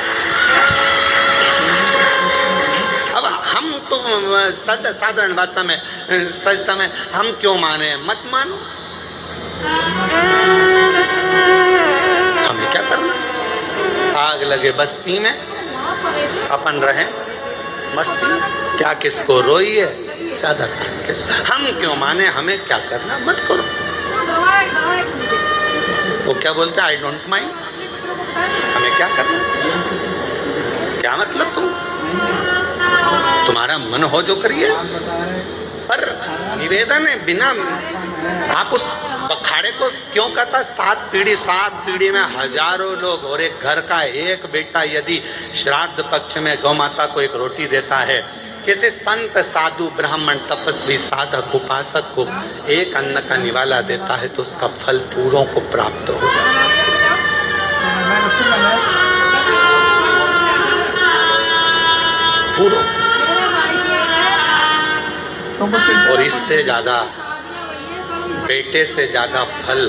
अब हम तो साधारण भाषा में, सजता में, हम क्यों माने? मत मानो, हमें क्या करना? आग लगे बस्ती में, अपन रहे मस्ती, क्या किसको रोई है चादर तान के? हम क्यों माने? हमें क्या करना? मत करो। वो क्या बोलते हैं? I don't mind. हमें क्या करना? क्या मतलब? तुम्हारा मन हो जो करिए, पर निवेदन है, बिना आप उस बखाड़े को क्यों कहता? 7 पीढ़ी में हजारों लोग, और एक घर का एक बेटा यदि श्राद्ध पक्ष में गौ माता को एक रोटी देता है, किसी संत साधु ब्राह्मण तपस्वी साधक उपासक को एक अन्न का निवाला देता है तो उसका फल पूरों को प्राप्त हो जाता है। पूरों। और इससे ज्यादा, बेटे से ज्यादा फल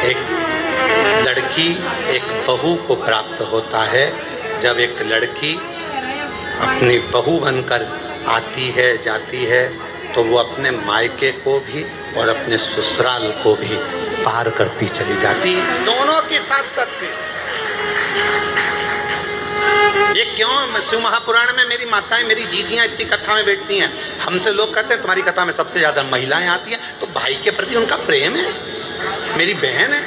एक लड़की, एक बहू को प्राप्त होता है। जब एक लड़की अपनी बहू बनकर आती है, जाती है, तो वो अपने मायके को भी और अपने ससुराल को भी पार करती चली जाती, दोनों की साथ साथ। ये क्यों? शिव महापुराण में मेरी माताएं, मेरी जीजियां इतनी कथा में बैठती हैं, हमसे लोग कहते हैं तुम्हारी कथा में सबसे ज्यादा महिलाएं आती हैं, तो भाई के प्रति उनका प्रेम है, मेरी बहन है,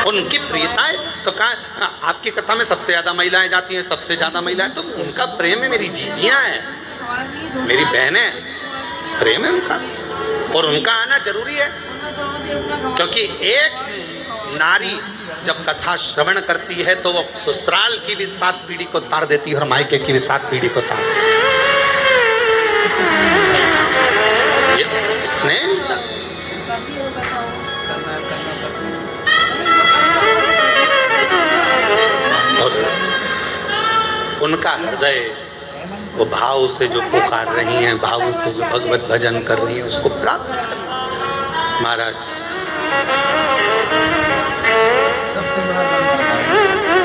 उनकी प्रियता है। तो कहा आपकी कथा में सबसे ज्यादा महिलाएं जाती हैं, सबसे ज्यादा महिलाएं, तो उनका प्रेम है, मेरी जीजियां हैं, मेरी बहन है, प्रेम है उनका, और उनका आना जरूरी है। क्योंकि एक नारी जब कथा श्रवण करती है तो वो ससुराल की भी 7 पीढ़ी को तार देती है और मायके की भी 7 पीढ़ी को तार देती है। ये स्नेह। और उनका हृदय वो भाव से जो पुकार रही हैं, भाव से जो भगवत भजन कर रही हैं, उसको प्राप्त कर। महाराज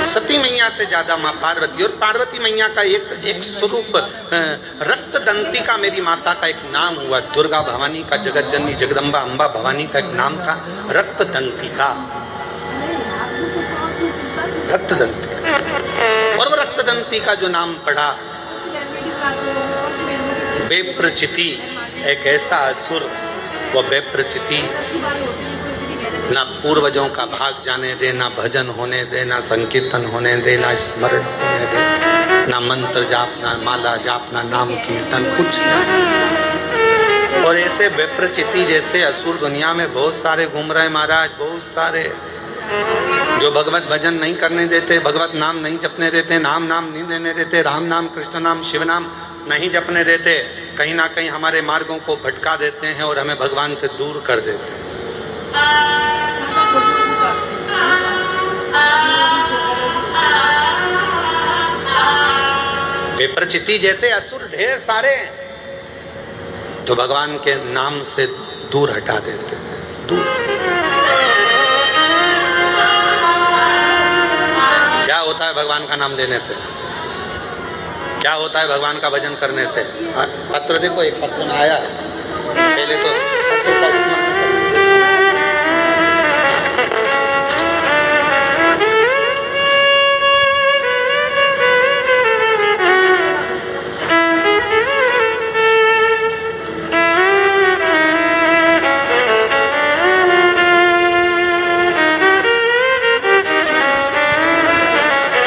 सती मैया से ज्यादा माँ पार्वती, और पार्वती मैया का एक स्वरूप रक्तदंती का मेरी माता का एक नाम हुआ। दुर्गा भवानी का, जगत जननी जगदम्बा अम्बा भवानी का एक नाम था रक्तदंती का, रक्तदंती। और वो रक्तदंती का जो नाम पड़ा, बेप्रचिति, एक ऐसा असुर, वो बेप्रचिति ना पूर्वजों का भाग जाने दे, ना भजन होने दे, ना संकीर्तन होने दे, ना स्मरण होने दे, ना मंत्र जाप, ना माला जाप, ना नाम कीर्तन, कुछ नहीं। और ऐसे विप्रचिति जैसे असुर दुनिया में बहुत सारे घूम रहे महाराज, बहुत सारे, जो भगवत भजन नहीं करने देते, भगवत नाम नहीं जपने देते, नाम नहीं लेने देते, राम नाम, कृष्ण नाम, शिव नाम नहीं जपने देते, कहीं ना कहीं हमारे मार्गों को भटका देते हैं और हमें भगवान से दूर कर देते हैं। विप्रचिति जैसे असुर ढेर सारे जो भगवान के नाम से दूर हटा देते, दूर। क्या होता है भगवान का नाम लेने से? क्या होता है भगवान का भजन करने से? पत्र देखो, एक पत्र में आया, पहले तो पत्र का इस्तेमाल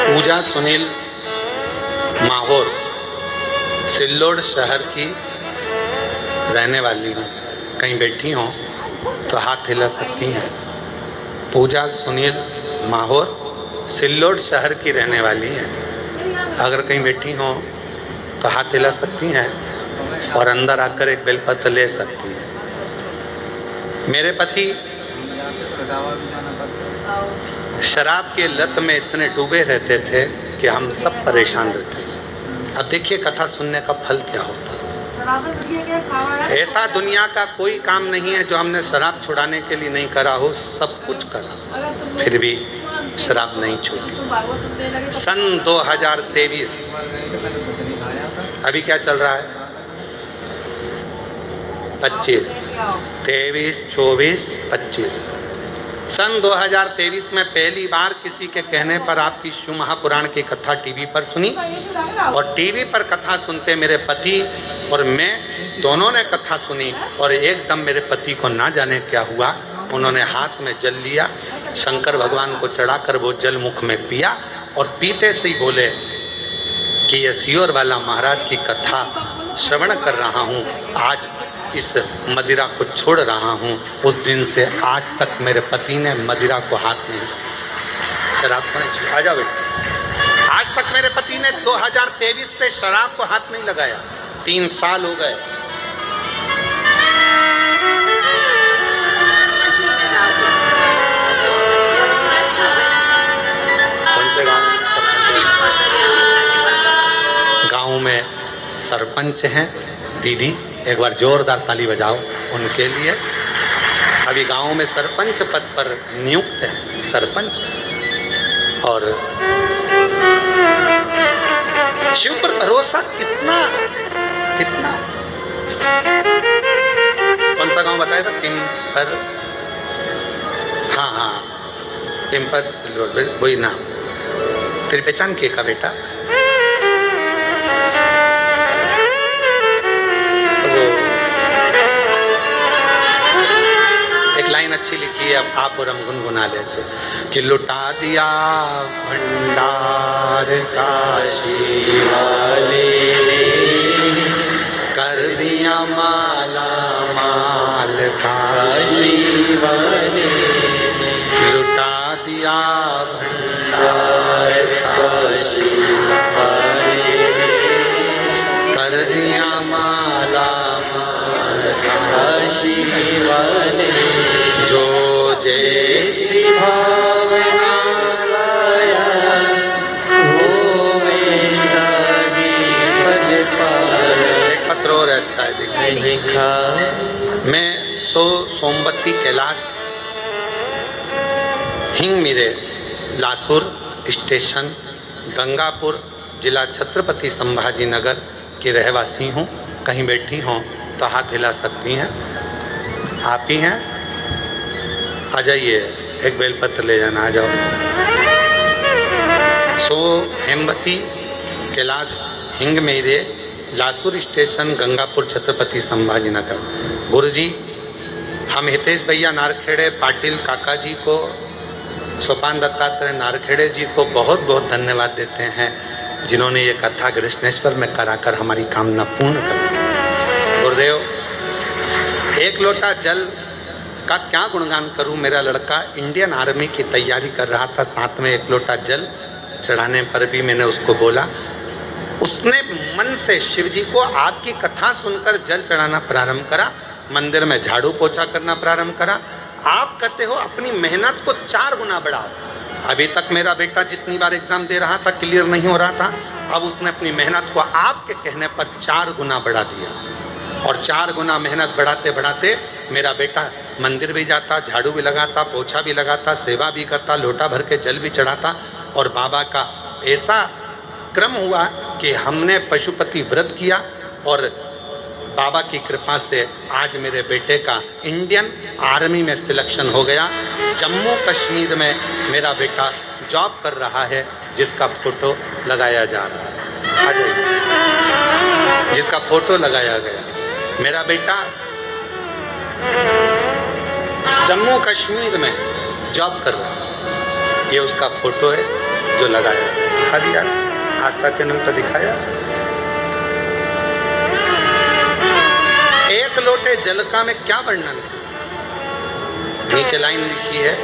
पूजा सुनील माहौर सिल्लोड शहर की रहने वाली हूँ। कहीं बैठी हों तो हाथ हिला सकती हैं। पूजा सुनील माहौर सिल्लोड शहर की रहने वाली हैं। अगर कहीं बैठी हों तो हाथ हिला सकती हैं और अंदर आकर एक बेलपत्र ले सकती हैं। मेरे पति शराब के लत में इतने डूबे रहते थे कि हम सब परेशान रहते थे। अब देखिए कथा सुनने का फल क्या होता है। ऐसा दुनिया का कोई काम नहीं है जो हमने शराब छुड़ाने के लिए नहीं करा हो, सब कुछ करा, फिर भी शराब नहीं छूटी। सन 2023 अभी क्या चल रहा है? 25, 23, 24, 25। सन 2023 में पहली बार किसी के कहने पर आपकी शिव महापुराण की कथा टीवी पर सुनी, और टीवी पर कथा सुनते मेरे पति और मैं दोनों ने कथा सुनी, और एकदम मेरे पति को ना जाने क्या हुआ, उन्होंने हाथ में जल लिया, शंकर भगवान को चढ़ाकर वो जल मुख में पिया, और पीते से ही बोले कि ये सियोर वाला महाराज की कथा श्रवण कर रहा हूँ, आज इस मदिरा को छोड़ रहा हूँ। उस दिन से आज तक मेरे पति ने मदिरा को हाथ नहीं, शराब को नहीं। आ जाओ बेटा। आज तक मेरे पति ने 2023 से शराब को हाथ नहीं लगाया। 3 साल हो गए। कौन से गाँव में सरपंच हैं? दीदी एक बार जोरदार ताली बजाओ उनके लिए। अभी गांव में सरपंच पद पर नियुक्त है सरपंच। और शिव पर भरोसा कितना कितना। कौन सा गांव बताया था? पिंपर। हाँ हाँ, पिंपर, वही नाम। तेरी पहचान के का बेटा? लाइन अच्छी लिखी है, अब आप और हम गुनगुना लेते कि लुटा दिया भंडार काशी वाले, कर दिया माला माल काशी वाले, लुटा दिया भंडार काशी वाले, कर दिया माला माल काशी वाले, जो जैसी भावना लाया वो वैसा ही फल पाया। एक पत्र और अच्छा है, देखा। मैं सोमवती कैलाश हिंग मिरे लासुर स्टेशन गंगापुर जिला छत्रपति संभाजी नगर की रहवासी हूँ। कहीं बैठी हों तो हाथ हिला सकती हैं। आप ही हैं? आ जाइए, एक बेलपत्र ले जाना, आ जाओ। हेमवती कैलाश हिंग मेरे लासुर स्टेशन गंगापुर छत्रपति संभाजी नगर। गुरुजी, हम हितेश भैया नारखेड़े पाटिल काका जी को, सोपान दत्तात्रेय नारखेड़े जी को बहुत बहुत धन्यवाद देते हैं, जिन्होंने ये कथा कृष्णेश्वर में कराकर हमारी कामना पूर्ण कर दी। गुरुदेव, एक लोटा जल का क्या गुणगान करूं। मेरा लड़का इंडियन आर्मी की तैयारी कर रहा था, साथ में एक लोटा जल चढ़ाने पर भी मैंने उसको बोला, उसने मन से शिव जी को आपकी कथा सुनकर जल चढ़ाना प्रारंभ करा, मंदिर में झाड़ू पोछा करना प्रारंभ करा। आप कहते हो अपनी मेहनत को 4 गुना बढ़ाओ। अभी तक मेरा बेटा जितनी बार एग्जाम दे रहा था क्लियर नहीं हो रहा था, अब उसने अपनी मेहनत को आपके कहने पर 4 गुना बढ़ा दिया, और 4 गुना मेहनत बढ़ाते बढ़ाते मेरा बेटा मंदिर भी जाता, झाड़ू भी लगाता, पोछा भी लगाता, सेवा भी करता, लोटा भर के जल भी चढ़ाता। और बाबा का ऐसा क्रम हुआ कि हमने पशुपति व्रत किया और बाबा की कृपा से आज मेरे बेटे का इंडियन आर्मी में सिलेक्शन हो गया। जम्मू कश्मीर में मेरा बेटा जॉब कर रहा है, जिसका फोटो लगाया जा रहा है। आ जाइए, जिसका फोटो लगाया गया। मेरा बेटा जम्मू कश्मीर में जॉब कर रहा है, ये उसका फोटो है जो लगाया गया। दिखा दिया, आस्था चैनल पर दिखाया। एक लोटे जल का में क्या वर्णन, नीचे लाइन लिखी है,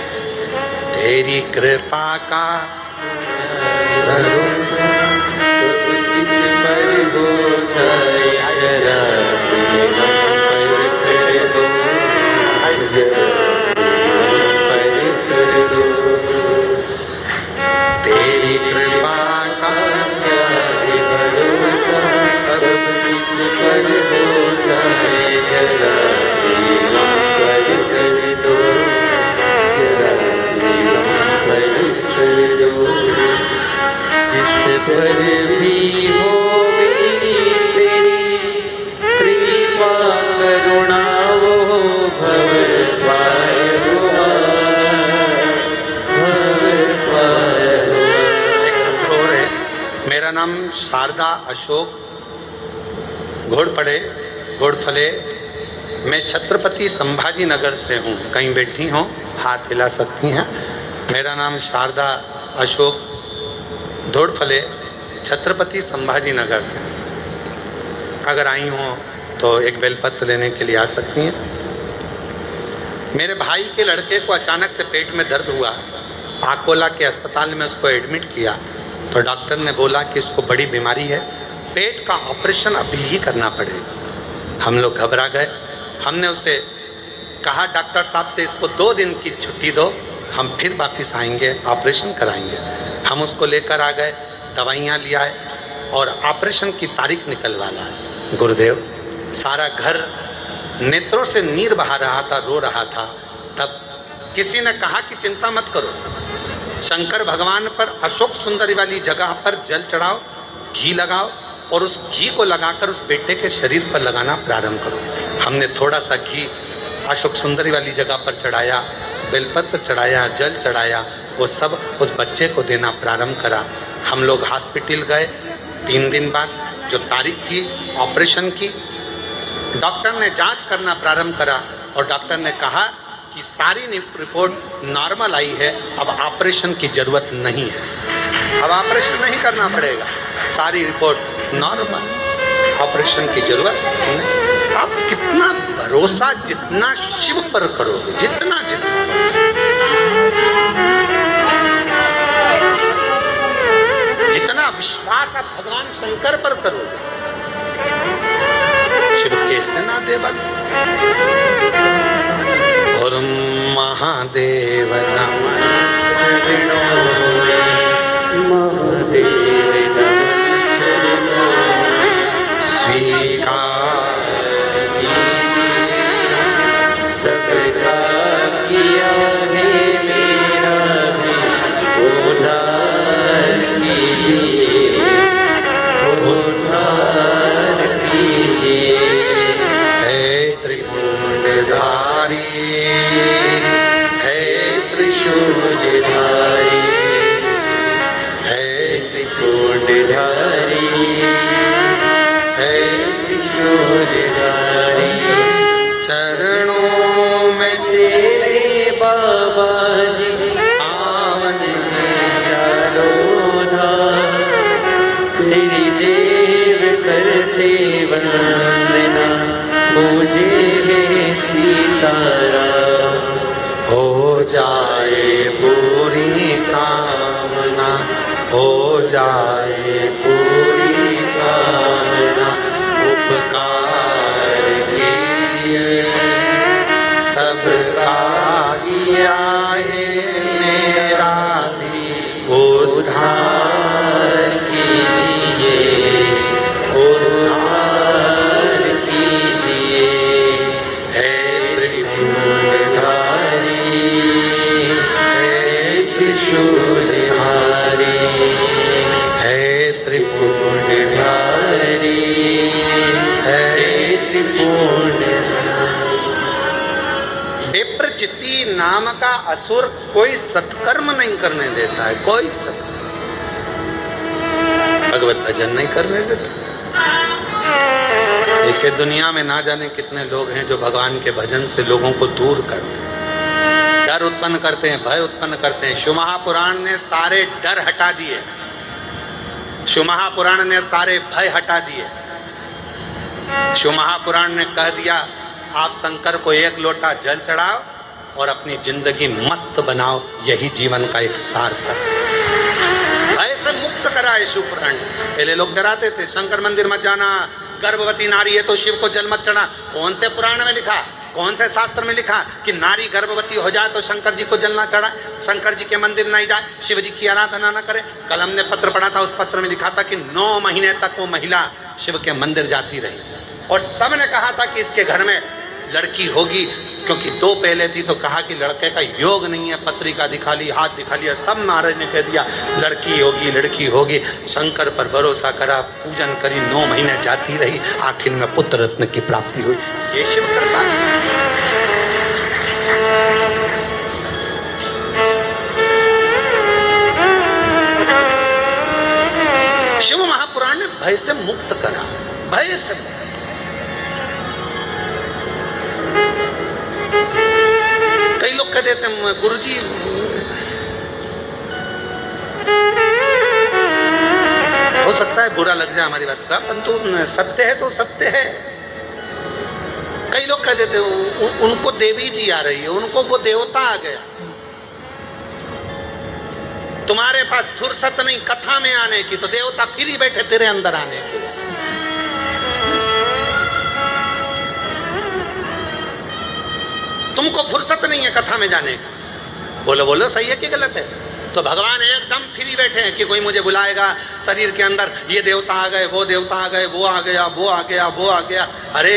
तेरी कृपा का भरोसा किस पर हो जाए, जरा से हम पर कर दो, जरा से हम पर कर दो। तेरी कृपा का क्या है भरोसा, अब किस पर हो जाए, जरा से हम पर कर दो, जरा से हम पर कर दो। जिस पर भी हो मेरी तेरी कृपा करुणा, वो भव पार हुआ, भव पार हुआ। एक पत्र और है, मेरा नाम शारदा अशोक घोड़फले, मैं छत्रपति संभाजी नगर से हूँ। कहीं बैठी हों, हाथ हिला सकती हैं। मेरा नाम शारदा अशोक घोड़फले, छत्रपति संभाजी नगर से। अगर आई हों तो एक बेलपत्र लेने के लिए आ सकती हैं। मेरे भाई के लड़के को अचानक से पेट में दर्द हुआ, आकोला के अस्पताल में उसको एडमिट किया तो डॉक्टर ने बोला कि इसको बड़ी बीमारी है, पेट का ऑपरेशन अभी ही करना पड़ेगा। हम लोग घबरा गए। हमने उसे कहा डॉक्टर साहब से इसको 2 दिन की छुट्टी दो, हम फिर वापस आएंगे, ऑपरेशन कराएंगे। हम उसको लेकर आ गए, दवाइयाँ ले आए और ऑपरेशन की तारीख निकलवा लाए। गुरुदेव, सारा घर नेत्रों से नीर बहा रहा था, रो रहा था। तब किसी ने कहा कि चिंता मत करो, शंकर भगवान पर अशोक सुंदरी वाली जगह पर जल चढ़ाओ, घी लगाओ और उस घी को लगाकर उस बेटे के शरीर पर लगाना प्रारंभ करो। हमने थोड़ा सा घी अशोक सुंदरी वाली जगह पर चढ़ाया, बेलपत्र चढ़ाया, जल चढ़ाया, वो सब उस बच्चे को देना प्रारंभ करा। हम लोग हॉस्पिटल गए। 3 दिन बाद जो तारीख थी ऑपरेशन की, डॉक्टर ने जांच करना प्रारंभ करा और डॉक्टर ने कहा कि सारी रिपोर्ट नॉर्मल आई है, अब ऑपरेशन की ज़रूरत नहीं है, अब ऑपरेशन नहीं करना पड़ेगा, सारी रिपोर्ट नॉर्मल, ऑपरेशन की ज़रूरत नहीं। अब कितना भरोसा जितना शिव पर करोगे, जितना जितना विश्वास आप भगवान शंकर पर करोगे, शिव कैसे ना देवा। और महादेव नमः, महादेव नमः चरणों स्वीकार कीजिए, सबका किया है मेरा भी उद्धार कीजिए, उद्धार कीजिए। हे त्रिपुंडधारी, हे त्रिशूलधारी, हे त्रिपुंडधारी, हे त्रिशूलधारी, चरणों में तेरे बाबा जी पावन है चारों धाम, तेरी देव करते वंदना, पूजे है सीताराम। हो जाए पूरी कामना, हो जाए पूरी कामना, उपकार कीजिए, सबका किया है मेरा भी उद्धार कीजिए, उद्धार कीजिए। हे त्रिपुंडधारी, विप्रचिति नाम का असुर कोई सत्कर्म नहीं करने देता है, कोई भगवत भजन नहीं करने देता। ऐसे दुनिया में ना जाने कितने लोग हैं जो भगवान के भजन से लोगों को दूर करते हैं, डर उत्पन्न करते हैं, भय उत्पन्न करते हैं। शिव महापुराण ने सारे डर हटा दिए, शिव महापुराण ने सारे भय हटा दिए। शिव महापुराण ने कह दिया आप शंकर को एक लोटा जल चढ़ाओ और अपनी जिंदगी मस्त बनाओ, यही जीवन का एक सार है। भय से मुक्त करा है शिव पुराण। पहले लोग डराते थे, शंकर मंदिर मत जाना, गर्भवती नारी है तो शिव को जल मत चढ़ा। कौन से पुराण में लिखा, कौन से शास्त्र में लिखा कि नारी गर्भवती हो जाए तो शंकर जी को जल ना चढ़ाए, शंकर जी के मंदिर नहीं जाए, शिव जी की आराधना ना करे? कल हमने पत्र पढ़ा था, उस पत्र में लिखा था कि 9 महीने तक वो महिला शिव के मंदिर जाती रही और सब ने कहा था कि इसके घर में लड़की होगी, क्योंकि 2 पहले थी तो कहा कि लड़के का योग नहीं है, पत्रिका दिखा ली, हाथ दिखा लिया, सब महाराज ने कह दिया लड़की होगी, लड़की होगी। शंकर पर भरोसा करा, पूजन करी, 9 महीने जाती रही, आखिर में पुत्र रत्न की प्राप्ति हुई। ये शिव करता। शिव महापुराण ने भय से मुक्त करा, भय से मुक्त। कई लोग कह देते हैं गुरुजी हो सकता है बुरा लग जाए हमारी बात का, परंतु सत्य है तो सत्य है। कई लोग कह देते हैं उनको देवी जी आ रही है, उनको वो देवता आ गया, तुम्हारे पास फुर्सत नहीं कथा में आने की, तो देवता फिर ही बैठे तेरे अंदर आने के। तुमको फुर्सत नहीं है कथा में जाने की। बोलो बोलो सही है कि गलत है? तो भगवान एकदम फ्री बैठे हैं कि कोई मुझे बुलाएगा, शरीर के अंदर ये देवता आ गए, वो देवता आ गए, वो आ गया, वो आ गया, वो आ गया। अरे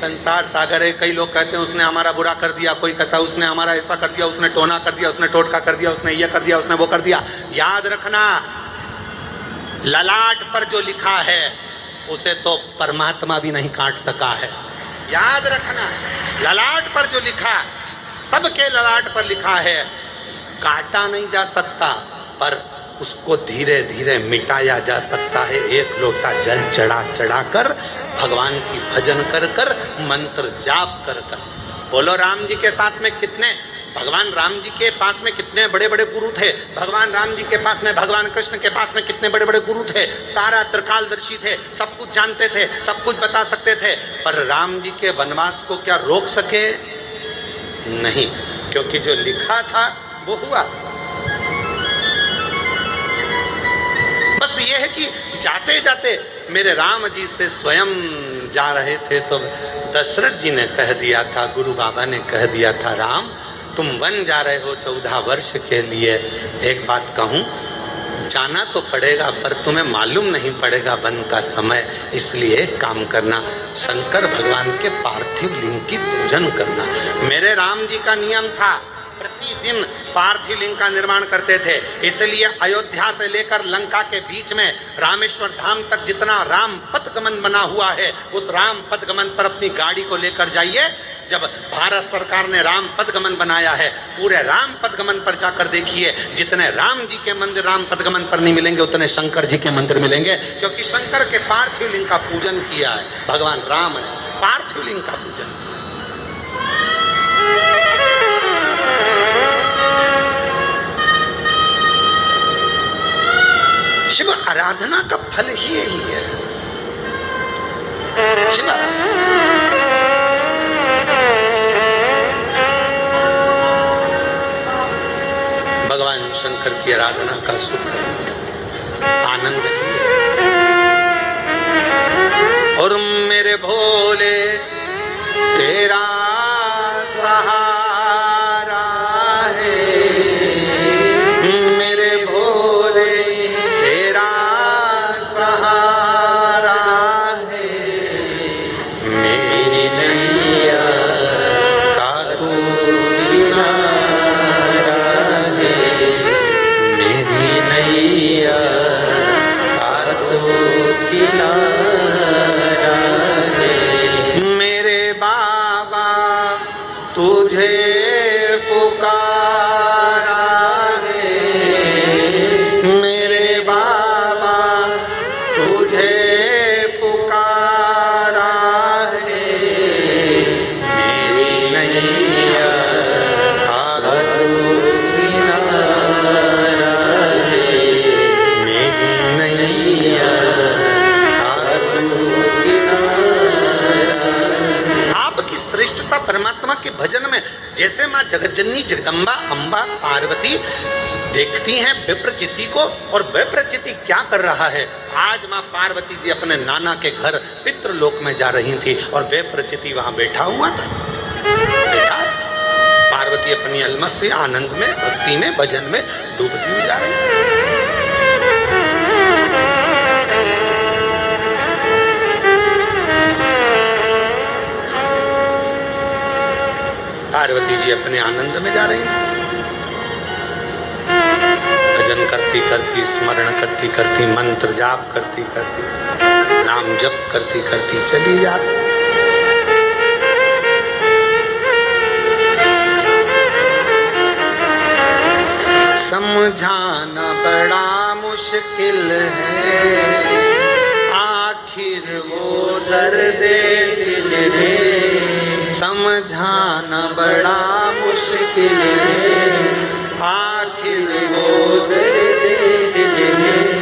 संसार सागर है। कई लोग कहते हैं उसने हमारा बुरा कर दिया, कोई कहता है उसने हमारा ऐसा कर दिया, उसने टोना कर दिया, उसने टोटका कर दिया, उसने ये कर दिया, उसने वो कर दिया। याद रखना, ललाट पर जो लिखा है उसे तो परमात्मा भी नहीं काट सका है। याद रखना, ललाट पर जो लिखा, सबके ललाट पर लिखा है, काटा नहीं जा सकता, पर उसको धीरे धीरे मिटाया जा सकता है। एक लोटा जल चढ़ा चढ़ा कर, भगवान की भजन कर कर, मंत्र जाप कर कर। बोलो राम जी के साथ में कितने, भगवान राम जी के पास में कितने बड़े बड़े गुरु थे। भगवान राम जी के पास में, भगवान कृष्ण के पास में कितने बड़े बड़े गुरु थे। सारा त्रिकालदर्शी थे, सब कुछ जानते थे, सब कुछ बता सकते थे। पर राम जी के वनवास को क्या रोक सके? नहीं, क्योंकि जो लिखा था वो हुआ। बस ये है कि जाते जाते मेरे राम जी से स्वयं जा रहे थे तो दशरथ जी ने कह दिया था, गुरु बाबा ने कह दिया था, राम तुम वन जा रहे हो 14 वर्ष के लिए, एक बात कहूँ, जाना तो पड़ेगा पर तुम्हें मालूम नहीं पड़ेगा वन का समय, इसलिए काम करना, शंकर भगवान के पार्थिव लिंग की पूजन करना। मेरे राम जी का नियम था, प्रतिदिन पार्थिव लिंग का निर्माण करते थे। इसलिए अयोध्या से लेकर लंका के बीच में रामेश्वर धाम तक जितना राम पथगमन बना हुआ है, उस राम पथगमन पर अपनी गाड़ी को लेकर जाइए। जब भारत सरकार ने राम पथगमन बनाया है, पूरे राम पथगमन पर जाकर देखिए, जितने राम जी के मंदिर राम पथगमन पर नहीं मिलेंगे, उतने शंकर जी के मंदिर मिलेंगे, क्योंकि शंकर के पार्थिव लिंग का पूजन किया है भगवान राम ने, पार्थिव लिंग का पूजन। शिव आराधना का फल ही यही है, शिव आराधना। भगवान शंकर की आराधना का सुख आनंद ही है। और मेरे भोले तेरा सहारा है, मेरे भोले तेरा सहारा है, मेरी नैया का तू किनारा है, मेरी नैया का तू किनारा है। मेरे बाबा तुझे पुकारा है मेरे बाबा, तुझे पुकारा है मेरी नैया का तू किनारा है, मेरी नैया का तू किनारा। आपकी श्रेष्ठता परमात्मा के भजन में, जैसे माँ जगतजननी जगदम्बा अम्बा पार्वती देखती हैं विप्रचिति को, और विप्रचिति क्या कर रहा है। आज माँ पार्वती जी अपने नाना के घर पितृलोक में जा रही थी और विप्रचिति वहां बैठा हुआ था। बेटा, पार्वती अपनी अलमस्ती आनंद में, भक्ति में, भजन में डूबती हुई जा रही। पार्वती जी अपने आनंद में जा रही थी, भजन करती करती, स्मरण करती करती, मंत्र जाप करती करती, नाम जप करती करती चली जा रही। समझाना बड़ा मुश्किल है, आखिर वो दर्द दिल है। समझाना बड़ा मुश्किल है,